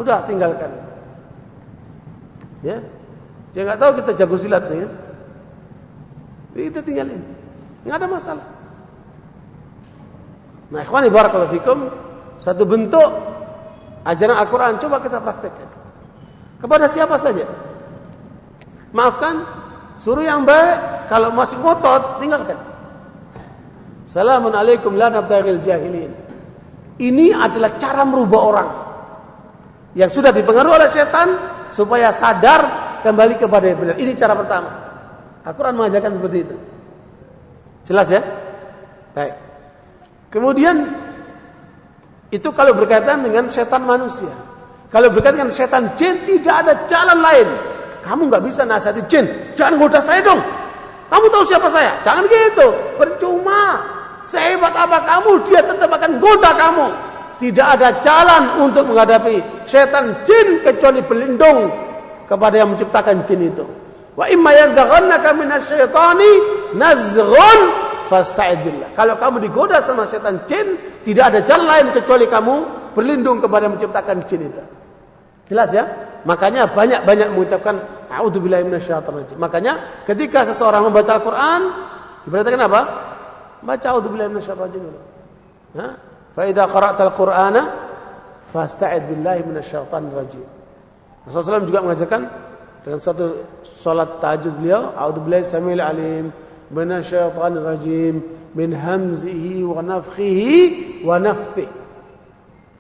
S2: udah tinggalkan. Ya. Dia enggak tahu kita jago silat nih kan. Jadi kita tinggalin. Enggak ada masalah. Nah, ikhwani barakallahu fikum, satu bentuk ajaran Al-Quran coba kita praktekkan kepada siapa saja. Maafkan, suruh yang baik, kalau masih ngotot tinggalkan. Assalamualaikum la nabtaghil jahilin. Ini adalah cara merubah orang yang sudah dipengaruhi oleh setan supaya sadar kembali kepada yang benar. Ini cara pertama. Al-Quran mengajarkan seperti itu. Jelas ya? Baik. Kemudian itu kalau berkaitan dengan setan manusia. Kalau berkaitan dengan setan jin, tidak ada jalan lain. Kamu nggak bisa nasihati jin, jangan goda saya dong. Kamu tahu siapa saya? Jangan gitu. Percuma. Sehebat apa kamu, dia tetap akan goda kamu. Tidak ada jalan untuk menghadapi setan jin kecuali berlindung kepada yang menciptakan jin itu. Wa imma yanzaghannaka minasyaitani nazghun fasta'id billah. Kalau kamu digoda sama setan jin, tidak ada jalan lain kecuali kamu berlindung kepada yang menciptakan jin itu. Jelas ya? Makanya banyak-banyak mengucapkan a'udzubillahi minasyaitonir rajim. Makanya ketika seseorang membaca Al-Quran, diperhatikan apa? Baca a'udzubillahi minasyaitonir rajim. Ha? Fa idza qara'tal Qur'ana fasta'id billahi minasyaitonir rajim. Rasulullah SAW juga mengajarkan dalam satu salat tahajud beliau, a'udzubillahi samil alim minasyaitonir rajim min hamzihi wa nafthihi wa nafthihi.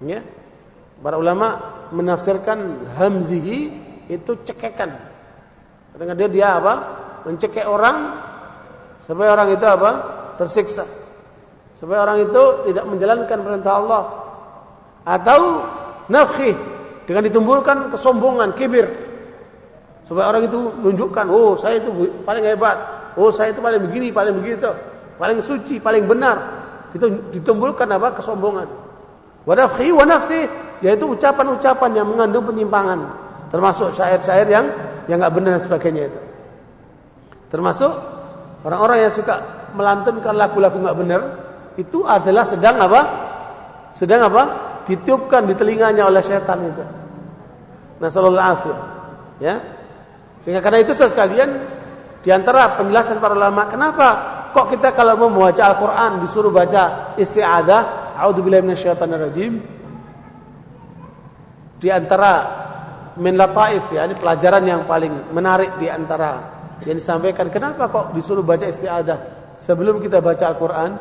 S2: Ya. Para ulama menafsirkan hamzihi itu cekekan. Dengan dia apa? Mencekek orang supaya orang itu apa? Tersiksa. Supaya orang itu tidak menjalankan perintah Allah. Atau nafkhih, dengan ditumbuhkan kesombongan, kibir. Supaya orang itu menunjukkan, oh saya itu paling hebat. Oh saya itu paling begini, paling begitu. Paling suci, paling benar. Itu ditumbuhkan apa? Kesombongan. Wa nafkhih wa nafthih, yaitu ucapan-ucapan yang mengandung penyimpangan, termasuk syair-syair yang enggak benar dan sebagainya itu. Termasuk orang-orang yang suka melantunkan lagu-lagu enggak benar, itu adalah sedang apa? Sedang apa? Ditiupkan di telinganya oleh setan itu. Nasallallahu alaihi ya. Sehingga karena itu sekalian di antara penjelasan para ulama, kenapa kok kita kalau mau membaca Al-Qur'an disuruh baca isti'adzah, a'udzubillahi minasyaitonir rajim? Di antara min lataif, ya, ini pelajaran yang paling menarik di antara yang disampaikan, kenapa kok disuruh baca isti'adzah sebelum kita baca Al-Qur'an?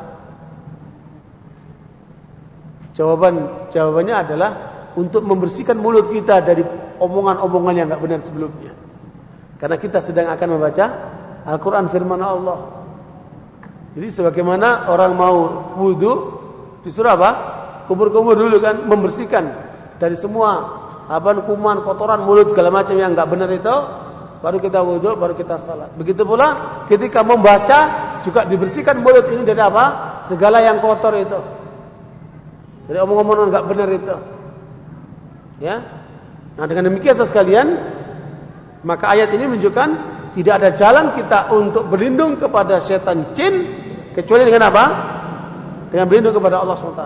S2: Jawabannya adalah untuk membersihkan mulut kita dari omongan-omongan yang enggak benar sebelumnya. Karena kita sedang akan membaca Al-Qur'an firman Allah. Jadi sebagaimana orang mau wudu disuruh apa? Kumur-kumur dulu kan, membersihkan dari semua kuman, kotoran mulut segala macam yang enggak benar itu, baru kita wudu, baru kita salat. Begitu pula ketika membaca juga dibersihkan mulut ini dari apa? Segala yang kotor itu. Dari omong-omongan enggak benar itu. Ya. Nah, dengan demikian sekalian, maka ayat ini menunjukkan tidak ada jalan kita untuk berlindung kepada setan jin kecuali dengan apa? Dengan berlindung kepada Allah SWT.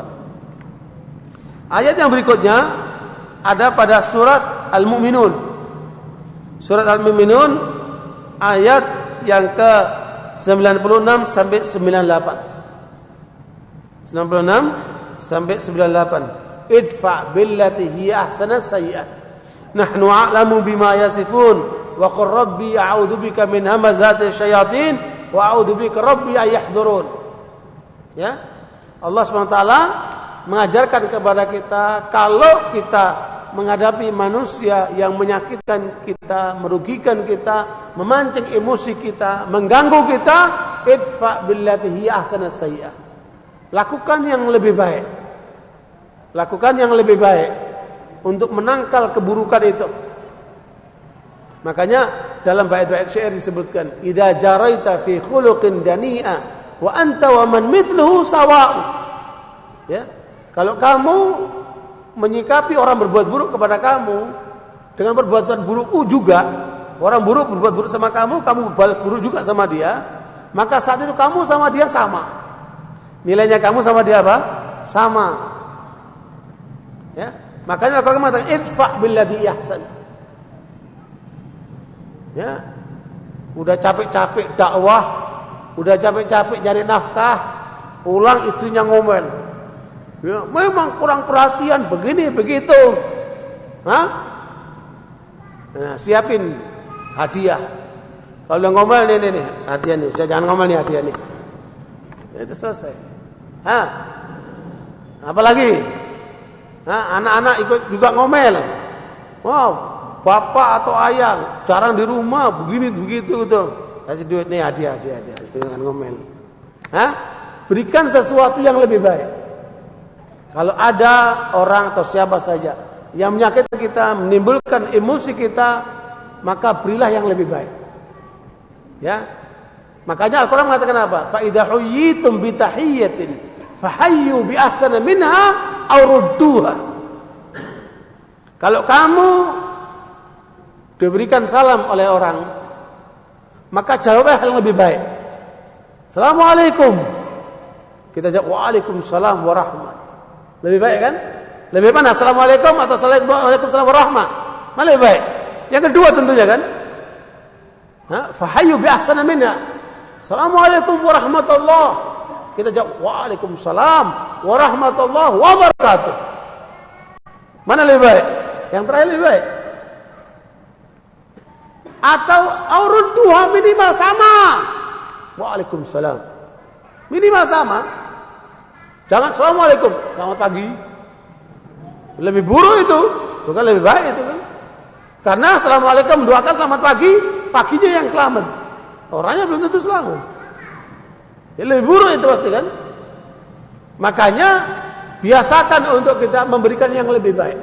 S2: Ayat yang berikutnya ada pada surat Al-Mu'minun. Surat Al-Mu'minun ayat yang ke 96 sampai 98. 96 sampai 98. Idfa billati hiya ahsanas sayyi'ah. Nahnu a'lamu bima yasifun wa qur rabbi a'udzu bika min hamazati syayatin wa a'udzu bika rabbi ay yahdurun. Ya. Allah SWT mengajarkan kepada kita, kalau kita menghadapi manusia yang menyakitkan kita, merugikan kita, memancing emosi kita, mengganggu kita, idfa billati hiya ahsanas sayyi'ah. Lakukan yang lebih baik. Lakukan yang lebih baik untuk menangkal keburukan itu. Makanya dalam bait-bait syair disebutkan, idza jaraita fi khuluqin dani'a wa anta wa man mithluhu sawa'u. Ya. Kalau kamu menyikapi orang berbuat buruk kepada kamu dengan perbuatan burukku juga, orang buruk berbuat buruk sama kamu, kamu balas buruk juga sama dia, maka saat itu kamu sama dia sama. Nilainya kamu sama dia apa? Sama. Ya. Makanya Al-Qur'an mengatakan idfa billadhi ahsan. Ya. Udah capek-capek dakwah, udah capek-capek cari nafkah, pulang istrinya ngomel. Ya, memang kurang perhatian begini begitu. Hah? Nah, siapin hadiah. Kalau udah ngomel nih hadiah nih. Saya jangan ngomel nih hadiah nih. Ya, itu selesai. Hah? Apalagi? Hah? Anak-anak ikut juga ngomel. Wow, bapak atau ayah jarang di rumah begini begitu tuh. Kasih duit nih hadiah. Jangan ngomel. Hah? Berikan sesuatu yang lebih baik. Kalau ada orang atau siapa saja yang menyakiti kita, menimbulkan emosi kita, maka berilah yang lebih baik. Ya. Makanya Al-Qur'an mengatakan apa? Fa idza huyyitum bi tahiyyatin fahayyu bi ahsana minha aw rudduha. Kalau kamu diberikan salam oleh orang, maka jawablah yang lebih baik. Assalamualaikum. Kita jawab waalaikumsalam warahmatullahi. Lebih baik kan? Lebih mana? Assalamualaikum atau Waalaikumsalam warahmah? Mana lebih baik? Yang kedua tentunya kan? Fahayyu bi ahsana minha. Assalamualaikum warahmatullahi. Kita jawab waalaikumsalam warahmatullahi wabarakatuh. Mana lebih baik? Yang terakhir lebih baik. Atau aurudduha minimal sama. Waalaikumsalam. Minimal sama. Jangan assalamualaikum, selamat pagi. Lebih buruk itu, bukan lebih baik itu kan? Karena assalamualaikum mendoakan selamat pagi, paginya yang selamat. Orangnya belum tentu selamat. Ya, lebih buruk itu pasti kan? Makanya biasakan untuk kita memberikan yang lebih baik.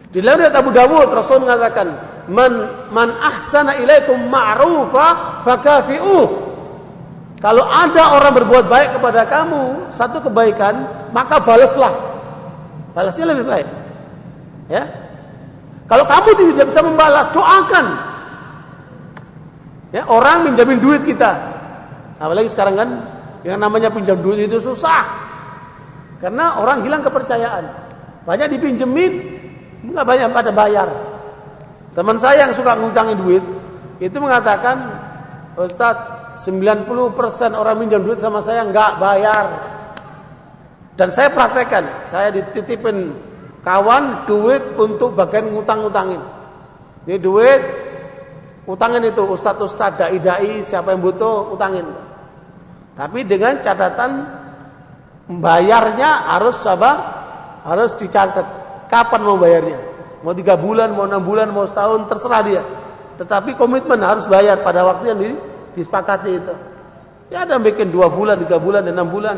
S2: Di dalam riwayat Abu Dawud Rasul mengatakan, man ahsana ilaikum ma'rufa fakafi'uh. Kalau ada orang berbuat baik kepada kamu satu kebaikan, maka balaslah. Balasnya lebih baik. Ya. Kalau kamu tidak bisa membalas, doakan. Ya, orang minjamin duit kita. Apalagi sekarang kan yang namanya pinjam duit itu susah. Karena orang hilang kepercayaan. Banyak dipinjemin, enggak banyak pada bayar. Teman saya yang suka ngutangin duit itu mengatakan, Ustaz, 90% orang minjam duit sama saya enggak bayar. Dan saya praktekkan, saya dititipin kawan duit untuk bagian ngutang-ngutangin. Ini duit utangin itu ustaz-ustaz, dai-dai, siapa yang butuh utangin. Tapi dengan catatan bayarnya harus harus dicatat kapan mau bayarnya. Mau 3 bulan, mau 6 bulan, mau setahun, terserah dia. Tetapi komitmen harus bayar pada waktu yang disepakati itu. Ya ada yang bikin 2 bulan, 3 bulan, dan 6 bulan.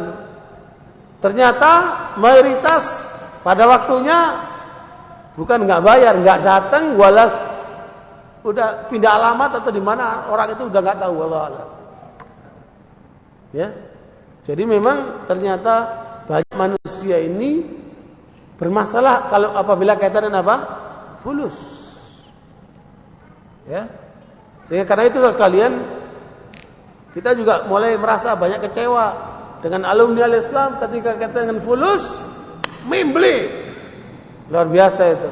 S2: Ternyata mayoritas pada waktunya bukan nggak bayar, nggak datang, walas udah pindah alamat atau di mana orang itu udah nggak tahu, wallahu a'lam. Ya, jadi memang ternyata banyak manusia ini bermasalah kalau apabila kaitan dengan apa? Fulus. Ya, sehingga karena itu sekalian kita juga mulai merasa banyak kecewa dengan alumni al-Islam ketika kaitan dengan fulus, membeli. Luar biasa itu.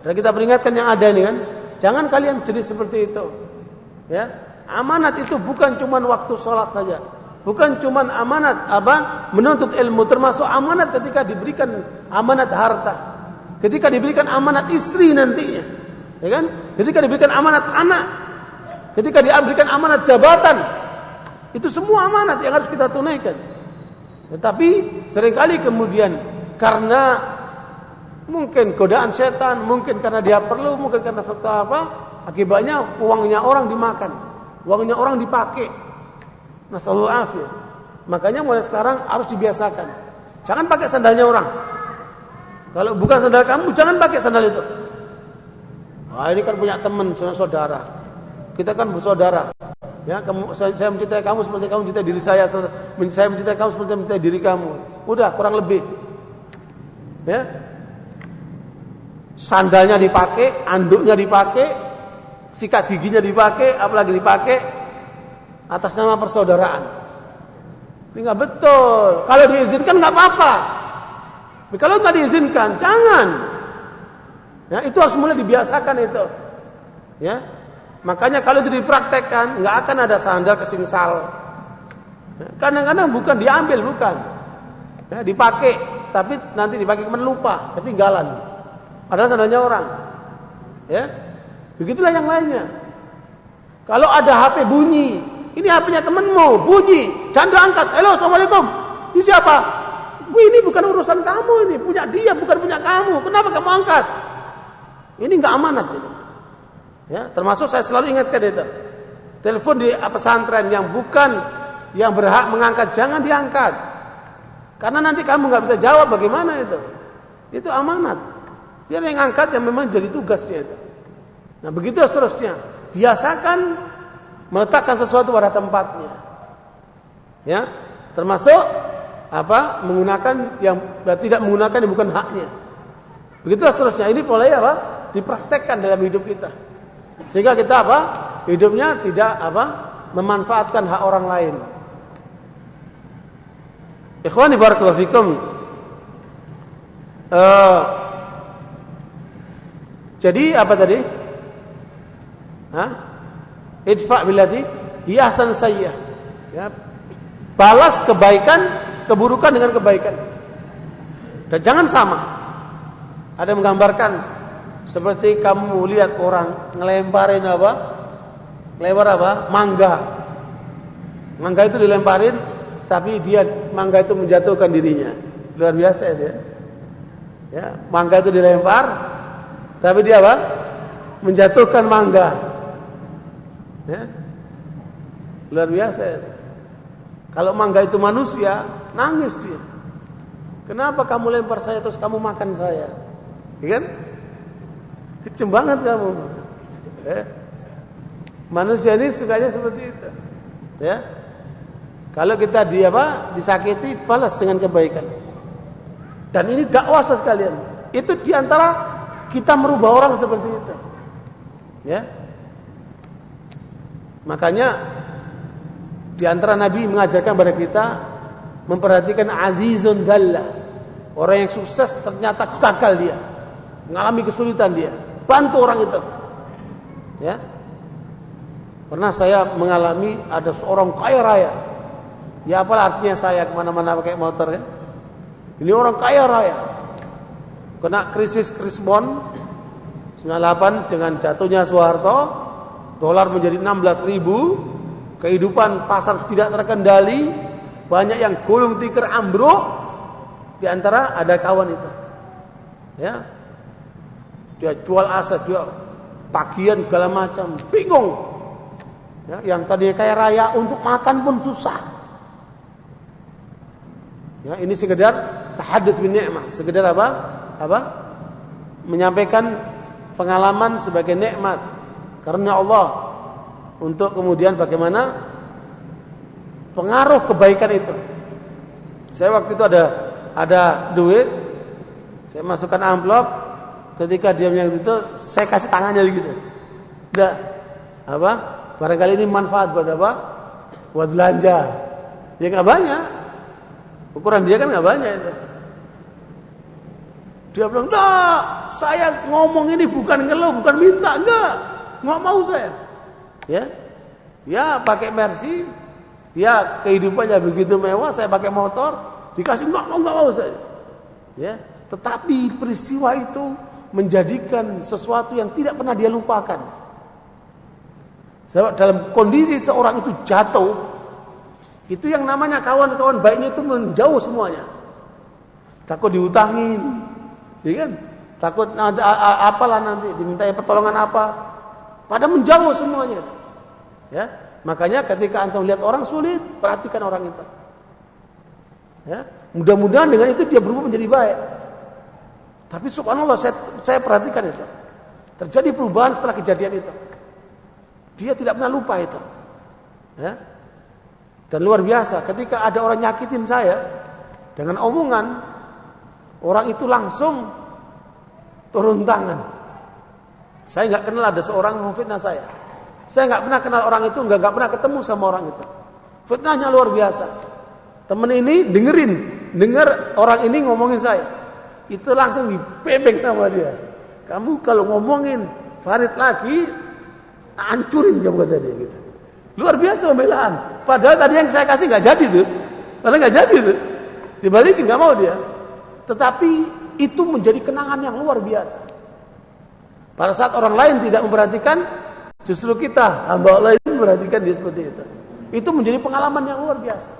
S2: Dan kita peringatkan yang ada ini kan, jangan kalian jadi seperti itu. Ya, amanat itu bukan cuma waktu sholat saja, bukan cuma amanat menuntut ilmu, termasuk amanat ketika diberikan amanat harta, ketika diberikan amanat istri nantinya, ya kan? Ketika diberikan amanat anak, ketika diberikan amanat jabatan, itu semua amanat yang harus kita tunaikan. Tetapi seringkali kemudian karena Mungkin godaan setan, mungkin karena dia perlu, mungkin karena faktor apa? Akibatnya uangnya orang dimakan, uangnya orang dipakai. Nasallahu afiyah. Makanya mulai sekarang harus dibiasakan. Jangan pakai sandalnya orang. Kalau bukan sandal kamu, jangan pakai sandal itu. Wah, ini kan punya teman, saudara. Kita kan bersaudara. Ya, saya mencintai kamu seperti kamu mencintai diri saya mencintai kamu seperti mencintai diri kamu. Udah, kurang lebih. Ya. Sandalnya dipakai, anduknya dipakai, sikat giginya dipakai, apalagi dipakai atas nama persaudaraan. Ini nggak betul. Kalau diizinkan nggak apa-apa. Tapi kalau nggak diizinkan, jangan. Ya, itu harus mulai dibiasakan itu. Ya. Makanya kalau itu dipraktekkan, nggak akan ada sandal kesingsal. Ya, kadang-kadang bukan diambil, bukan. Ya, dipakai, tapi nanti dipakai kemudian lupa, ketinggalan. Padahal sandalnya orang. Ya. Begitulah yang lainnya. Kalau ada HP bunyi, ini HP-nya temanmu, bunyi, jangan diangkat. Halo, assalamualaikum. Ini siapa? Ini bukan urusan kamu, ini punya dia, bukan punya kamu. Kenapa kamu angkat? Ini nggak amanat ini. Ya, termasuk saya selalu ingatkan itu. Telepon di pesantren yang bukan yang berhak mengangkat, jangan diangkat. Karena nanti kamu nggak bisa jawab bagaimana itu. Itu amanat. Biar yang angkat yang memang jadi tugasnya itu. Nah, begitu seterusnya. Biasakan meletakkan sesuatu pada tempatnya. Ya, termasuk apa? Menggunakan yang tidak menggunakan yang bukan haknya. Begitulah seterusnya. Ini boleh apa? Dipraktekkan dalam hidup kita. Sehingga kita apa? Hidupnya tidak apa? Memanfaatkan hak orang lain. Ikhwani barakallahu fikum. Jadi apa tadi? Idfa billati hiya ahsan sayyi'ah. Ya. Balas kebaikan, keburukan dengan kebaikan. Dan jangan sama. Ada yang menggambarkan seperti kamu lihat orang ngelemparin apa? Ngelempar apa? Mangga. Mangga itu dilemparin, tapi mangga itu menjatuhkan dirinya. Luar biasa itu ya. Ya, mangga itu dilempar, tapi dia apa? Menjatuhkan mangga. Ya. Luar biasa itu. Kalau mangga itu manusia, nangis dia. Kenapa kamu lempar saya terus kamu makan saya? Ya kan? Kecem banget kamu. Ya. Manusia ini sukanya seperti itu. Ya. Kalau kita disakiti, balas dengan kebaikan. Dan ini dakwah sekalian. Itu diantara kita merubah orang seperti itu. Ya. Makanya diantara Nabi mengajarkan kepada kita memperhatikan azizun dalla. Orang yang sukses ternyata gagal dia, mengalami kesulitan dia. Bantu orang itu. Ya. Pernah saya mengalami ada seorang kaya raya. Ya apalah artinya saya kemana-mana pakai motor kan. Ini orang kaya raya. Kena krisis bond 98 dengan jatuhnya Soeharto, dolar menjadi 16.000, kehidupan pasar tidak terkendali, banyak yang gulung tikar ambruk. Di antara ada kawan itu. Ya. Dia jual aset, jual tagihan segala macam, bingung. Ya, yang tadinya kaya raya untuk makan pun susah. Ya, ini sekedar tahadduts bin ni'mah, sekedar apa? Menyampaikan pengalaman sebagai nikmat karena Allah untuk kemudian bagaimana pengaruh kebaikan itu. Saya waktu itu ada duit, saya masukkan amplop, ketika dia yang itu saya kasih tangannya gitu. Udah apa? Barangkali ini manfaat buat apa? Buat belanja. Ya nggak banyak. Ukuran dia kan nggak banyak itu. Dia bilang, "Nah, saya ngomong ini bukan ngeluh, bukan minta, nggak mau saya." Ya pakai Mercy, dia kehidupannya begitu mewah, saya pakai motor, dikasih nggak mau saya. Ya, tetapi peristiwa itu menjadikan sesuatu yang tidak pernah dia lupakan. Sebab dalam kondisi seorang itu jatuh, itu yang namanya kawan-kawan baiknya itu menjauh semuanya. Takut diutangin, ya kan? takut apalah nanti dimintai pertolongan apa. Pada menjauh semuanya itu. Ya, makanya ketika antum lihat orang sulit, perhatikan orang itu. Ya, mudah-mudahan dengan itu dia berubah menjadi baik. Tapi subhanallah saya perhatikan itu. Terjadi perubahan setelah kejadian itu. Dia tidak pernah lupa itu. Ya. Dan luar biasa ketika ada orang nyakitin saya dengan omongan, orang itu langsung turun tangan. Saya nggak kenal ada seorang yang memfitnah saya. Saya nggak pernah kenal orang itu, nggak pernah ketemu sama orang itu. Fitnahnya luar biasa. Temen ini dengar orang ini ngomongin saya. Itu langsung dipebek sama dia. Kamu kalau ngomongin Farid lagi, hancurin kamu kata dia gitu. Luar biasa pembelaan. Padahal tadi yang saya kasih nggak jadi tuh. Padahal nggak jadi tuh. Dibalikin nggak mau dia. Tetapi itu menjadi kenangan yang luar biasa. Pada saat orang lain tidak memperhatikan, justru kita hamba Allah ini memperhatikan dia seperti itu. Itu menjadi pengalaman yang luar biasa.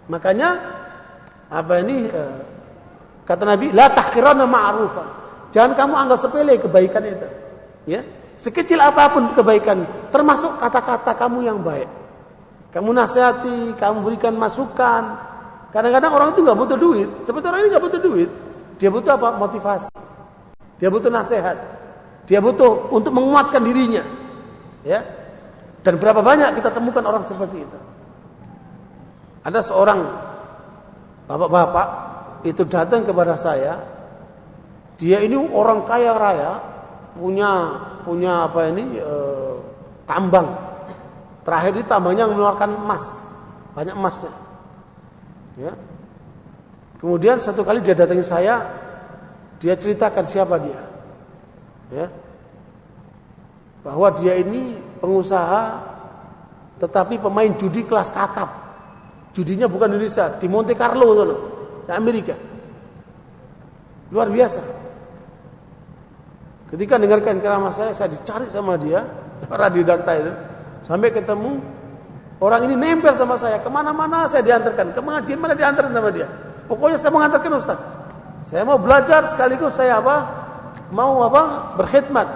S2: Makanya kata Nabi, la tahqiranna ma'rufa. Jangan kamu anggap sepele kebaikan itu. Ya, sekecil apapun kebaikan, termasuk kata-kata kamu yang baik. Kamu nasihati, kamu berikan masukan. Kadang-kadang orang itu nggak butuh duit. Seperti orang ini nggak butuh duit. Dia butuh apa? Motivasi. Dia butuh nasihat. Dia butuh untuk menguatkan dirinya. Ya. Dan berapa banyak kita temukan orang seperti itu. Ada seorang bapak-bapak itu datang kepada saya. Dia ini orang kaya raya, punya tambang. Terakhir di tambangnya mengeluarkan emas, banyak emasnya. Ya. Kemudian satu kali dia datangi saya, dia ceritakan siapa dia. Ya. Bahwa dia ini pengusaha tetapi pemain judi kelas kakap. Judinya bukan Indonesia, di Monte Carlo itu, di Amerika. Luar biasa. Ketika dengarkan ceramah saya dicari sama dia, radiodakta itu, sampai ketemu. Orang ini nempel sama saya, kemana-mana saya diantarkan, ke pengajian mana diantarkan sama dia. Pokoknya saya mengantarkan Ustaz. Saya mau belajar sekaligus saya berkhidmat.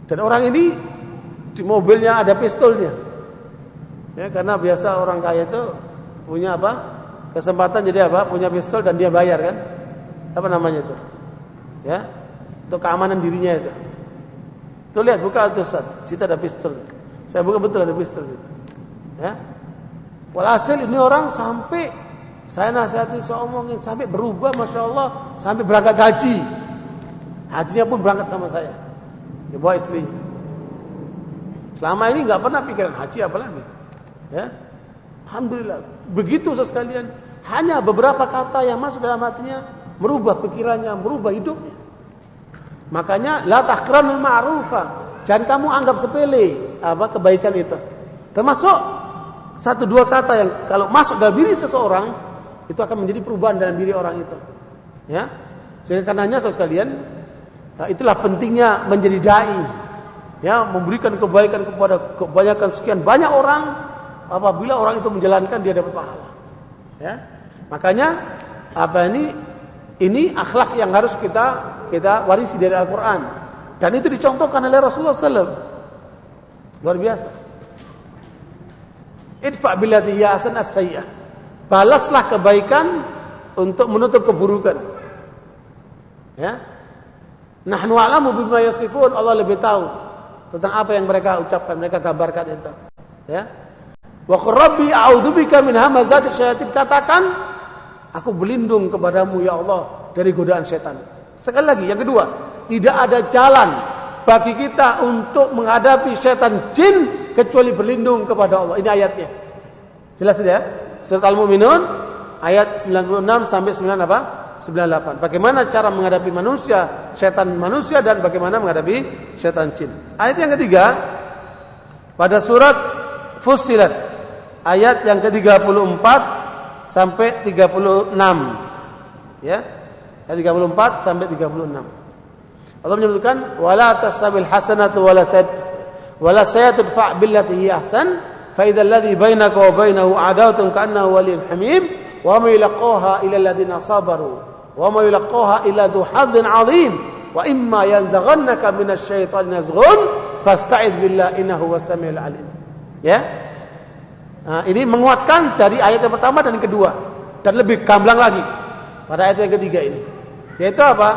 S2: Dan orang ini di mobilnya ada pistolnya. Ya, karena biasa orang kaya itu punya kesempatan jadi punya pistol dan dia bayar kan? Apa namanya itu? Ya, untuk keamanan dirinya itu. Tuh lihat, buka itu Ustaz, situ ada pistol. Saya buka betul ada pistol itu. Ya. Walhasil ini orang sampai saya nasihati, saya omongin sampai berubah, masya Allah, sampai berangkat haji. Hajinya pun berangkat sama saya. Dia bawa istrinya. Selama ini nggak pernah pikiran haji apalagi. Ya, alhamdulillah. Begitu sekalian, hanya beberapa kata yang masuk dalam hatinya merubah pikirannya, merubah hidupnya. Makanya la tahqiranul ma'rufa. Jangan kamu anggap sepele kebaikan itu. Termasuk 1-2 kata yang kalau masuk dalam diri seseorang itu akan menjadi perubahan dalam diri orang itu. Ya. Sehingga karenanya saudara sekalian, itulah pentingnya menjadi dai. Ya, memberikan kebaikan kepada kebanyakan sekian banyak orang. Apabila orang itu menjalankan, dia dapat pahala. Ya. Makanya ini akhlak yang harus kita warisi dari Al-Qur'an. Dan itu dicontohkan oleh Rasulullah SAW. Luar biasa. Idfa billati hiya ahsan as-sayyi'ah. Balaslah kebaikan untuk menutup keburukan. Ya. Nahnu a'lamu bima yasifun. Allah lebih tahu tentang apa yang mereka ucapkan, mereka gambarkan itu. Ya. Wa qur rabbi a'udzubika min hamazati syayatin. Katakan, aku berlindung kepadamu ya Allah dari godaan setan. Sekali lagi, yang kedua, tidak ada jalan bagi kita untuk menghadapi setan jin kecuali berlindung kepada Allah. Ini ayatnya. Jelas ya? Surat Al-Mu'minun ayat 96 sampai 98. Bagaimana cara menghadapi manusia, setan manusia, dan bagaimana menghadapi setan jin. Ayat yang ketiga pada surat Fussilat ayat yang ke-34 sampai 36. Ya. Ayat 34 sampai 36. Allah menyebutkan wala tastabil hasanatu wala sayyi'atu fa' billati hi ahsan fa idzal ladzi bainaka wa bainahu adawatun ka'annahu waliyyun hamim wa ma yulqaha illa alladziina sabaru wa ma yulaqaha illa dzu hadzin 'adzim wa imma yanzaghannaka minasyaitani nazghun fasta'idz billahi innahu was-sami'ul 'alim. Ya. Nah, ini menguatkan dari ayat yang pertama dan yang kedua, dan lebih gamblang lagi pada ayat yang ketiga ini. Yaitu apa?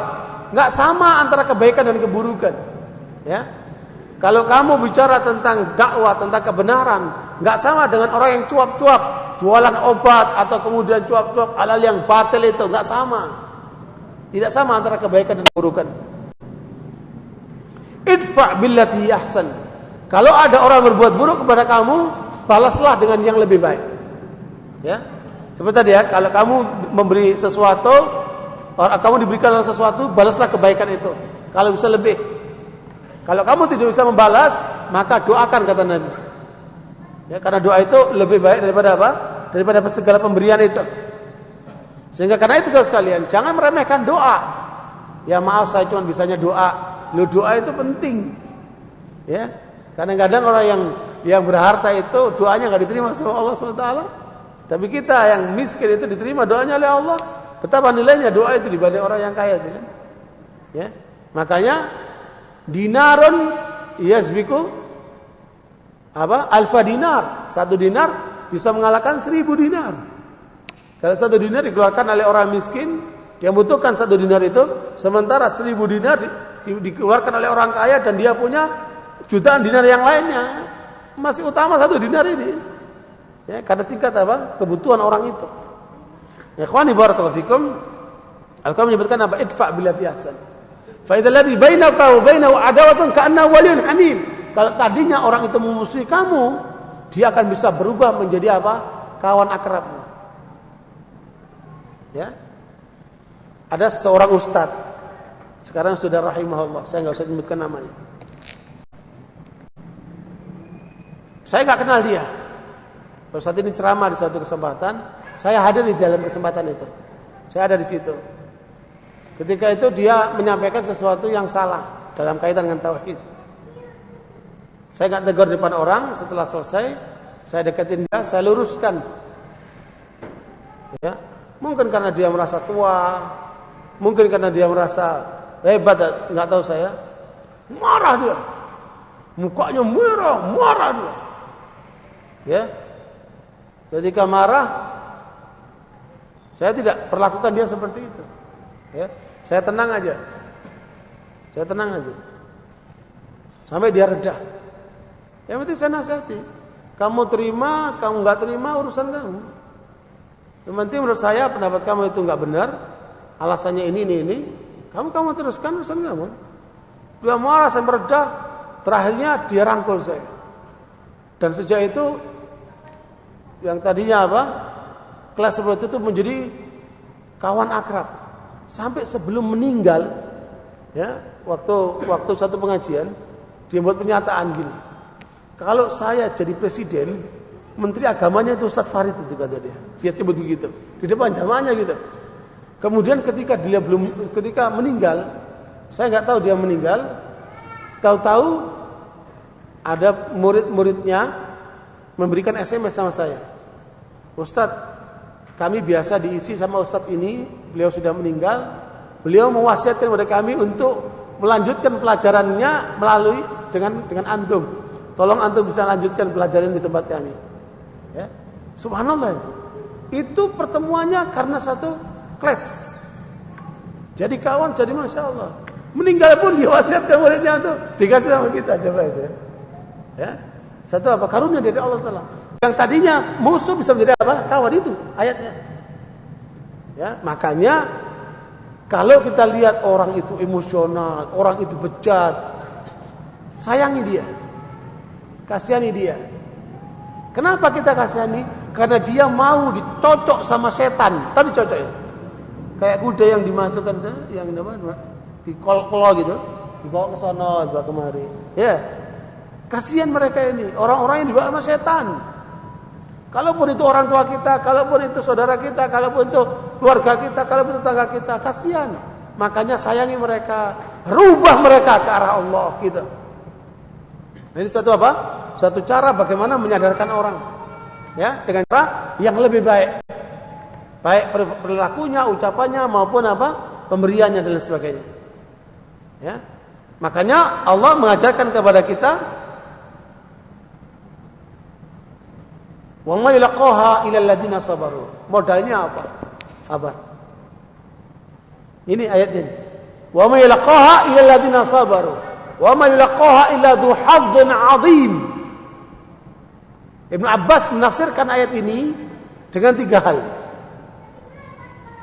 S2: Enggak sama antara kebaikan dan keburukan. Ya. Kalau kamu bicara tentang dakwah, tentang kebenaran, enggak sama dengan orang yang cuap-cuap, jualan obat atau kemudian cuap-cuap halal yang batil, itu enggak sama. Tidak sama antara kebaikan dan keburukan. Idfa' billati ahsan. Kalau ada orang berbuat buruk kepada kamu, balaslah dengan yang lebih baik. Ya. Seperti tadi ya, kalau kamu memberi sesuatu, orang kamu diberikan sesuatu, balaslah kebaikan itu. Kalau bisa lebih. Kalau kamu tidak bisa membalas, maka doakan, kata Nabi. Ya, karena doa itu lebih baik daripada apa? Daripada segala pemberian itu. Sehingga karena itu saudara sekalian, jangan meremehkan doa. Ya maaf, saya cuma bisanya doa. Lu doa itu penting. Ya. Kadang-kadang orang yang berharta itu doanya enggak diterima sama Allah SWT. Tapi kita yang miskin itu diterima doanya oleh Allah. Betapa nilainya doa itu dibanding orang yang kaya itu kan. Ya. Makanya dinarun yasbiku alfa dinar. 1 dinar bisa mengalahkan 1000 dinar. Kalau 1 dinar dikeluarkan oleh orang miskin, dia membutuhkan 1 dinar itu, sementara 1000 dinar dikeluarkan oleh orang kaya dan dia punya jutaan dinar yang lainnya, masih utama 1 dinar ini. Ya, karena tingkat apa? Kebutuhan orang itu. Ya, ikhwani barakallahu fikum. Al-Qur'an menyebutkan apa? Idfa' billati ahsan. Fa idzal ladzi bainaka wa bainahu adawatun ka'annahu waliyyun hamim. Kalau tadinya orang itu memusuhi kamu, dia akan bisa berubah menjadi apa? Kawan akrabmu. Ya. Ada seorang ustaz, sekarang sudah rahimahullah, saya enggak usah menyebutkan namanya. Saya enggak kenal dia. Ustaz ini ceramah di suatu kesempatan, saya hadir di dalam kesempatan itu. Saya ada di situ. Ketika itu dia menyampaikan sesuatu yang salah dalam kaitan dengan tauhid. Saya enggak tegur di depan orang, setelah selesai saya deketin dia, saya luruskan. Ya. Mungkin karena dia merasa tua, mungkin karena dia merasa hebat, enggak tahu saya. Marah dia. Mukanya merah, marah dia. Ya. Ketika marah, saya tidak perlakukan dia seperti itu. Ya. Saya tenang aja. Sampai dia reda. Yang penting saya nasihati. Kamu terima, kamu enggak terima, urusan kamu. Yang penting menurut saya pendapat kamu itu enggak benar, alasannya ini. Kamu teruskan, urusan kamu. Dia marah sampai reda, terakhirnya dia rangkul saya. Dan sejak itu yang tadinya apa? Kelas seperti itu menjadi kawan akrab. Sampai sebelum meninggal, ya, waktu satu pengajian, dia buat pernyataan gini. Kalau saya jadi presiden, menteri agamanya itu Ustaz Farid itu, kata dia. Dia sebut begitu di depan jamaahnya gitu. Kemudian ketika meninggal, saya nggak tahu dia meninggal. Tahu-tahu ada murid-muridnya memberikan SMS sama saya. Ustaz, kami biasa diisi sama Ustaz ini, beliau sudah meninggal. Beliau mewasiatkan kepada kami untuk melanjutkan pelajarannya melalui dengan antum. Tolong antum bisa lanjutkan pelajaran di tempat kami. Ya. Subhanallah. Itu pertemuannya karena satu kelas. Jadi kawan, jadi Masya Allah. Meninggal pun diwasiatkan muridnya untuk dikasih sama kita, coba itu. Ya. Satu apa? Karunia dari Allah Taala. Yang tadinya musuh bisa menjadi apa? Kawan, itu ayatnya. Ya, makanya kalau kita lihat orang itu emosional, orang itu bejat, sayangi dia. Kasihani dia. Kenapa kita kasihani? Karena dia mau dicocok sama setan. Tadi cocok ya. Kayak kuda yang dimasukkan ke yang apa? Di kol-kol gitu, dibawa ke sana, dibawa kemari. Ya. Kasihan mereka ini, orang-orang yang dibawa sama setan. Kalaupun itu orang tua kita, kalaupun itu saudara kita, kalaupun itu keluarga kita, kalaupun itu tetangga kita, kasihan. Makanya sayangi mereka, rubah mereka ke arah Allah gitu. Ini satu apa? Satu cara bagaimana menyadarkan orang, ya, dengan cara yang lebih baik. Baik perilakunya, ucapannya maupun pemberiannya dan lain sebagainya. Ya. Makanya Allah mengajarkan kepada kita, wa ma yulqaha illa alladziina sabaru. Modalnya apa? Sabar. Ini ayatnya. Wa ma yulqaha illa alladziina sabaru. Wa ma yulqaha illa dzu hadzin 'adzim. Ibnu Abbas menafsirkan ayat ini dengan 3 hal.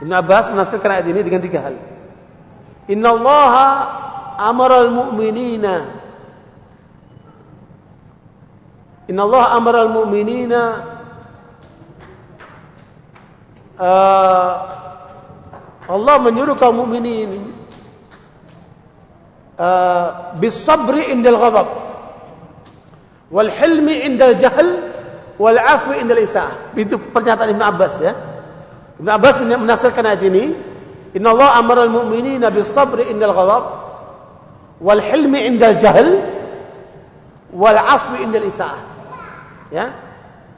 S2: Ibnu Abbas menafsirkan ayat ini dengan 3 hal. Innallaha amaral mu'minina. Innallaha amaral mu'minina Allah menyuruh kaum mukminin bis-sabri indal ghadab wal hilmi indal jahl wal 'afwi indal isa'ah. Itu pernyataan Ibnu Abbas ya. Ibnu Abbas menafsirkan ayat ini, innallaha amaral mu'minina bis-sabri indal ghadab wal hilmi indal jahl wal 'afwi indal isa'ah. Ya.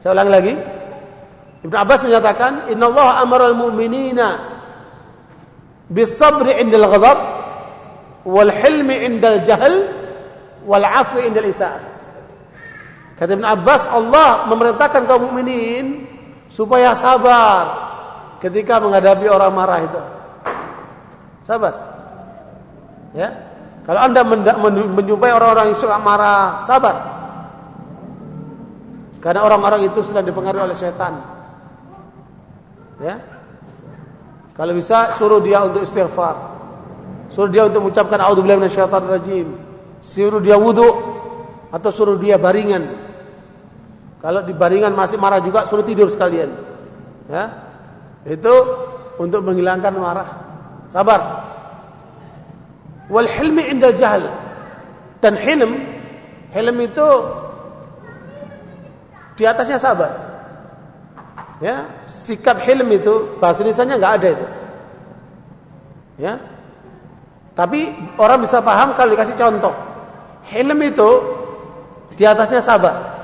S2: Saya ulang lagi. Ibnu Abbas menyatakan, innallaha amaral mu'minina bis-sabri indal ghadab wal hilmi indal jahl wal 'afwi indal isa'ah. Kata Ibnu Abbas, Allah memerintahkan kaum mukminin supaya sabar ketika menghadapi orang marah itu. Sabar. Ya. Kalau Anda menjumpai orang-orang yang suka marah, sabar. Karena orang-orang itu sudah dipengaruhi oleh setan. Ya. Kalau bisa suruh dia untuk istighfar. Suruh dia untuk mengucapkan a'udzubillahi minasyaitonir rajim. Suruh dia wudu atau suruh dia baringan. Kalau di baringan masih marah juga, suruh tidur sekalian. Ya. Itu untuk menghilangkan marah. Sabar. Wal hilmi indal jahl. Dan hilm itu di atasnya sabar. Ya, sikap hilm itu bahasa Indonesianya enggak ada itu. Ya. Tapi orang bisa paham kalau dikasih contoh. Hilm itu di atasnya sabar.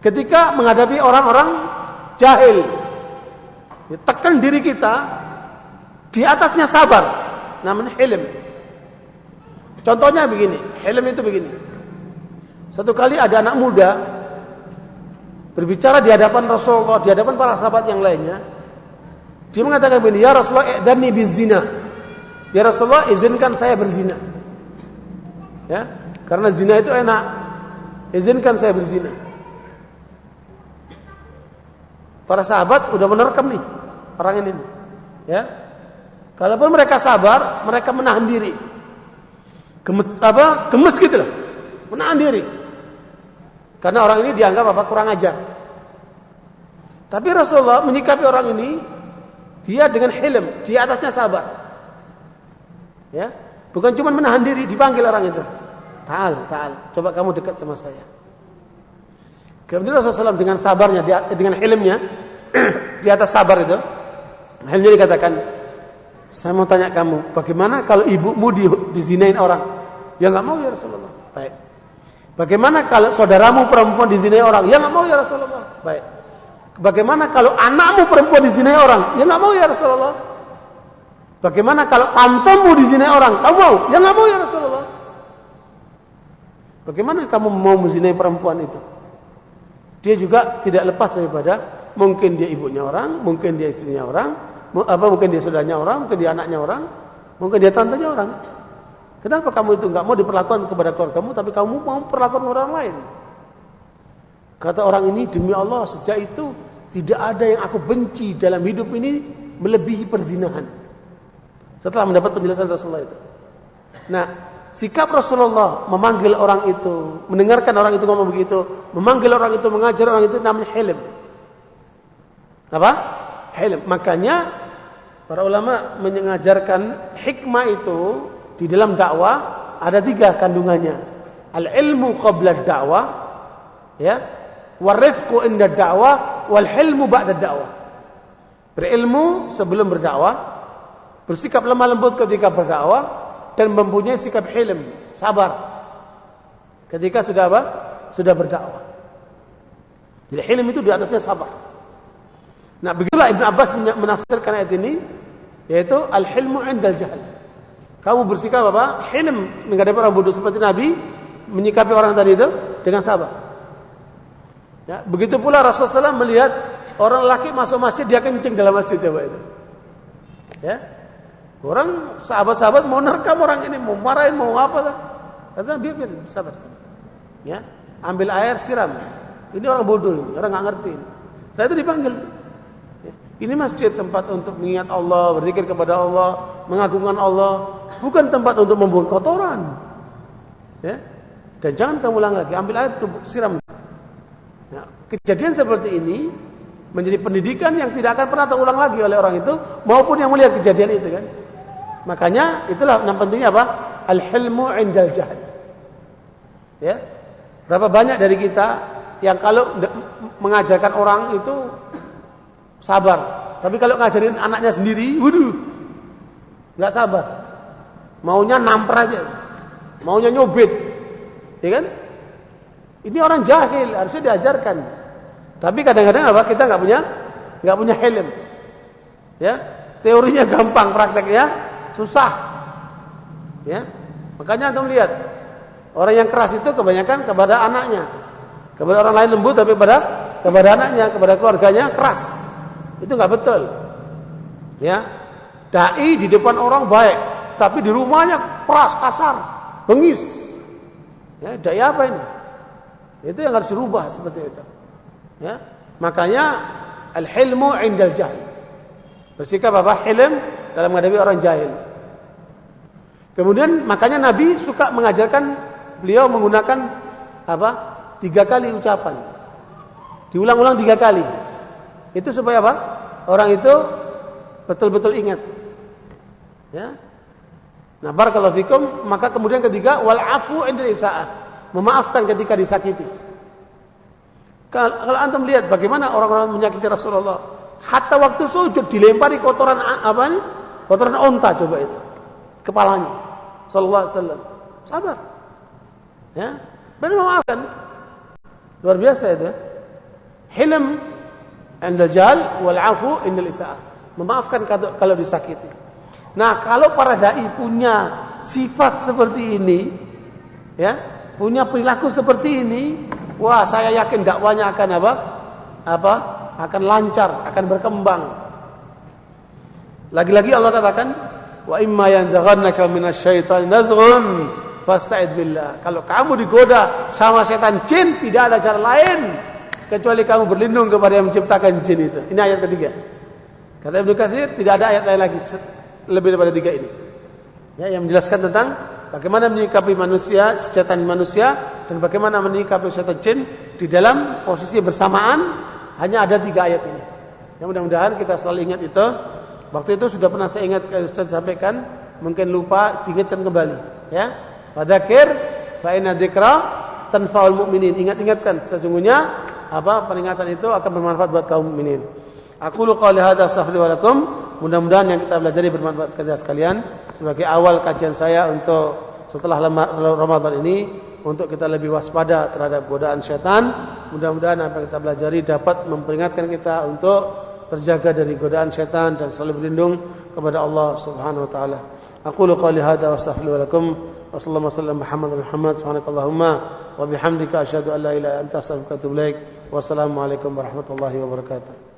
S2: Ketika menghadapi orang-orang jahil, tekan diri kita, di atasnya sabar. Namanya hilm. Contohnya begini, hilm itu begini. Satu kali ada anak muda berbicara di hadapan Rasulullah, di hadapan para sahabat yang lainnya. Dia mengatakan begini, ya Rasulullah, i'dhanni bizina. Ya Rasulullah, izinkan saya berzina. Ya, karena zina itu enak. Izinkan saya berzina. Para sahabat udah menerkam nih orang ini. Ya. Kalaupun mereka sabar, mereka menahan diri. Gemes gitu loh. Menahan diri. Karena orang ini dianggap kurang ajar. Tapi Rasulullah menyikapi orang ini, dia dengan hilm, di atasnya sabar. Ya, bukan cuma menahan diri, dipanggil orang itu. Ta'al, coba kamu dekat sama saya. Kemudian Rasulullah SAW dengan sabarnya, dengan hilmnya, di atas sabar itu, hilmnya dikatakan, saya mau tanya kamu, bagaimana kalau ibumu dizinain orang? Ya nggak mau ya Rasulullah. Baik. Bagaimana kalau saudaramu perempuan dizinai orang? Ya nggak mau ya Rasulullah. Baik. Bagaimana kalau anakmu perempuan dizinai orang? Ya nggak mau ya Rasulullah. Bagaimana kalau tantemu dizinai orang? Kamu mau? Ya nggak mau ya Rasulullah. Bagaimana kamu mau menzinai perempuan itu? Dia juga tidak lepas daripada mungkin dia ibunya orang, mungkin dia istrinya orang, mungkin dia saudaranya orang, mungkin dia anaknya orang, mungkin dia tantenya orang. Kenapa kamu itu nggak mau diperlakukan kepada keluargamu, tapi kamu mau perlakuan orang lain? Kata orang ini, demi Allah, sejak itu tidak ada yang aku benci dalam hidup ini melebihi perzinahan. Setelah mendapat penjelasan Rasulullah itu. Nah, sikap Rasulullah memanggil orang itu, mendengarkan orang itu ngomong begitu, memanggil orang itu, mengajar orang itu, namanya hilm. Apa? Hilm. Makanya para ulama mengajarkan hikmah itu di dalam dakwah ada 3 kandungannya. Al-ilmu qabla ad-da'wah, ya, warifqu inda ad-da'wah, wal hilmu ba'da ad-da'wah. Berilmu sebelum berdakwah, bersikap lemah lembut ketika berdakwah, dan mempunyai sikap hilm, sabar ketika sudah apa? Sudah berdakwah. Jadi hilm itu di atasnya sabar. Nah, begitulah Ibnu Abbas menafsirkan ayat ini, yaitu al-hilmu 'indal jahl. Kamu bersikap apa? Hilm menghadapi orang bodoh seperti Nabi menyikapi orang tadi itu dengan sabar. Ya, begitu pula Rasulullah SAW melihat orang laki masuk masjid, dia kencing dalam masjid, coba itu. Ya. Orang sahabat-sahabat mau nerkam orang ini, mau marahin, mau apa lah. Kata biar sabar. Ya, ambil air siram. Ini orang bodoh ini, orang enggak ngerti ini. Saya itu dipanggil. Ya. Ini masjid tempat untuk mengingat Allah, berzikir kepada Allah, mengagungkan Allah, bukan tempat untuk membuang kotoran. Ya. Dan jangan kamu ulang lagi, ambil air siram. Ya. Kejadian seperti ini menjadi pendidikan yang tidak akan pernah terulang lagi oleh orang itu maupun yang melihat kejadian itu kan. Makanya itulah yang pentingnya apa? Al-hilmu 'indal jahl. Ya. Berapa banyak dari kita yang kalau mengajarkan orang itu sabar, tapi kalau ngajarin anaknya sendiri, waduh, enggak sabar. Maunya namper aja. Maunya nyobit. Ya kan? Ini orang jahil, harusnya diajarkan. Tapi kadang-kadang apa? Kita enggak punya hilm. Ya. Teorinya gampang, prakteknya susah. Ya. Makanya antum lihat, orang yang keras itu kebanyakan kepada anaknya. Kepada orang lain lembut, tapi kepada anaknya, kepada keluarganya keras. Itu enggak betul. Ya. Dai di depan orang baik, tapi di rumahnya keras, kasar, bengis. Ya, dai apa ini? Itu yang harus dirubah seperti itu. Ya. Makanya al-hilmu 'indal jahl. Bersikap apa? Hilm dalam menghadapi orang jahil. Kemudian makanya Nabi suka mengajarkan, beliau menggunakan apa? 3 kali ucapan. Diulang-ulang 3 kali. Itu supaya apa? Orang itu betul-betul ingat. Ya. Nah, barakallahu fikum, maka kemudian ketiga wal afu 'indal isaa'ah. Memaafkan ketika disakiti. Kalau antum lihat bagaimana orang-orang menyakiti Rasulullah, hatta waktu sujud dilempari kotoran apa ini? Kotoran onta coba itu. Kepalanya. Sallallahu alaihi wasallam. Sabar. Ya. Benar memaafkan. Luar biasa itu. Hilm 'indal jahl wal 'afu 'indal isaa'ah. Memaafkan kalau disakiti. Nah, kalau para dai punya sifat seperti ini, ya, punya perilaku seperti ini, wah, saya yakin dakwanya akan apa? Akan lancar, akan berkembang. Lagi-lagi Allah katakan, wa imma yanzaghannaka minasyaitani nazghun fasta'id billah. Kalau kamu digoda sama setan jin, tidak ada cara lain kecuali kamu berlindung kepada yang menciptakan jin itu. Ini ayat ketiga. Kata Ibnu Katsir, tidak ada ayat lain lagi lebih daripada 3 ini. Ya, yang menjelaskan tentang bagaimana menyikapi manusia, setan manusia, dan bagaimana menyikapi setan jin di dalam posisi bersamaan. Hanya ada 3 ayat ini. Yang mudah-mudahan kita selalu ingat itu. Waktu itu sudah pernah saya ingat, saya sampaikan, mungkin lupa, diingatkan kembali. Ya, fadzakir fa inna dzikra tanfa'ul mu'minin. Ingat-ingatkan, sesungguhnya apa peringatan itu akan bermanfaat buat kaum mukminin. Aku qouli hadza astaghfiru lakum. Mudah-mudahan yang kita pelajari bermanfaat sekalian. Sebagai awal kajian saya untuk setelah Ramadan ini, untuk kita lebih waspada terhadap godaan syaitan. Mudah-mudahan apa yang kita pelajari dapat memperingatkan kita untuk terjaga dari godaan syaitan dan selalu berlindung kepada Allah Subhanahu wa taala. Aku qouli hadza astaghfiru lakum. Wassallallahu wasallam Muhammad subhanakallahumma wa bihamdika asyhadu an la ilaha illa anta astaghfiruka wa atubu ilaik. Wassalamualaikum warahmatullahi wabarakatuh.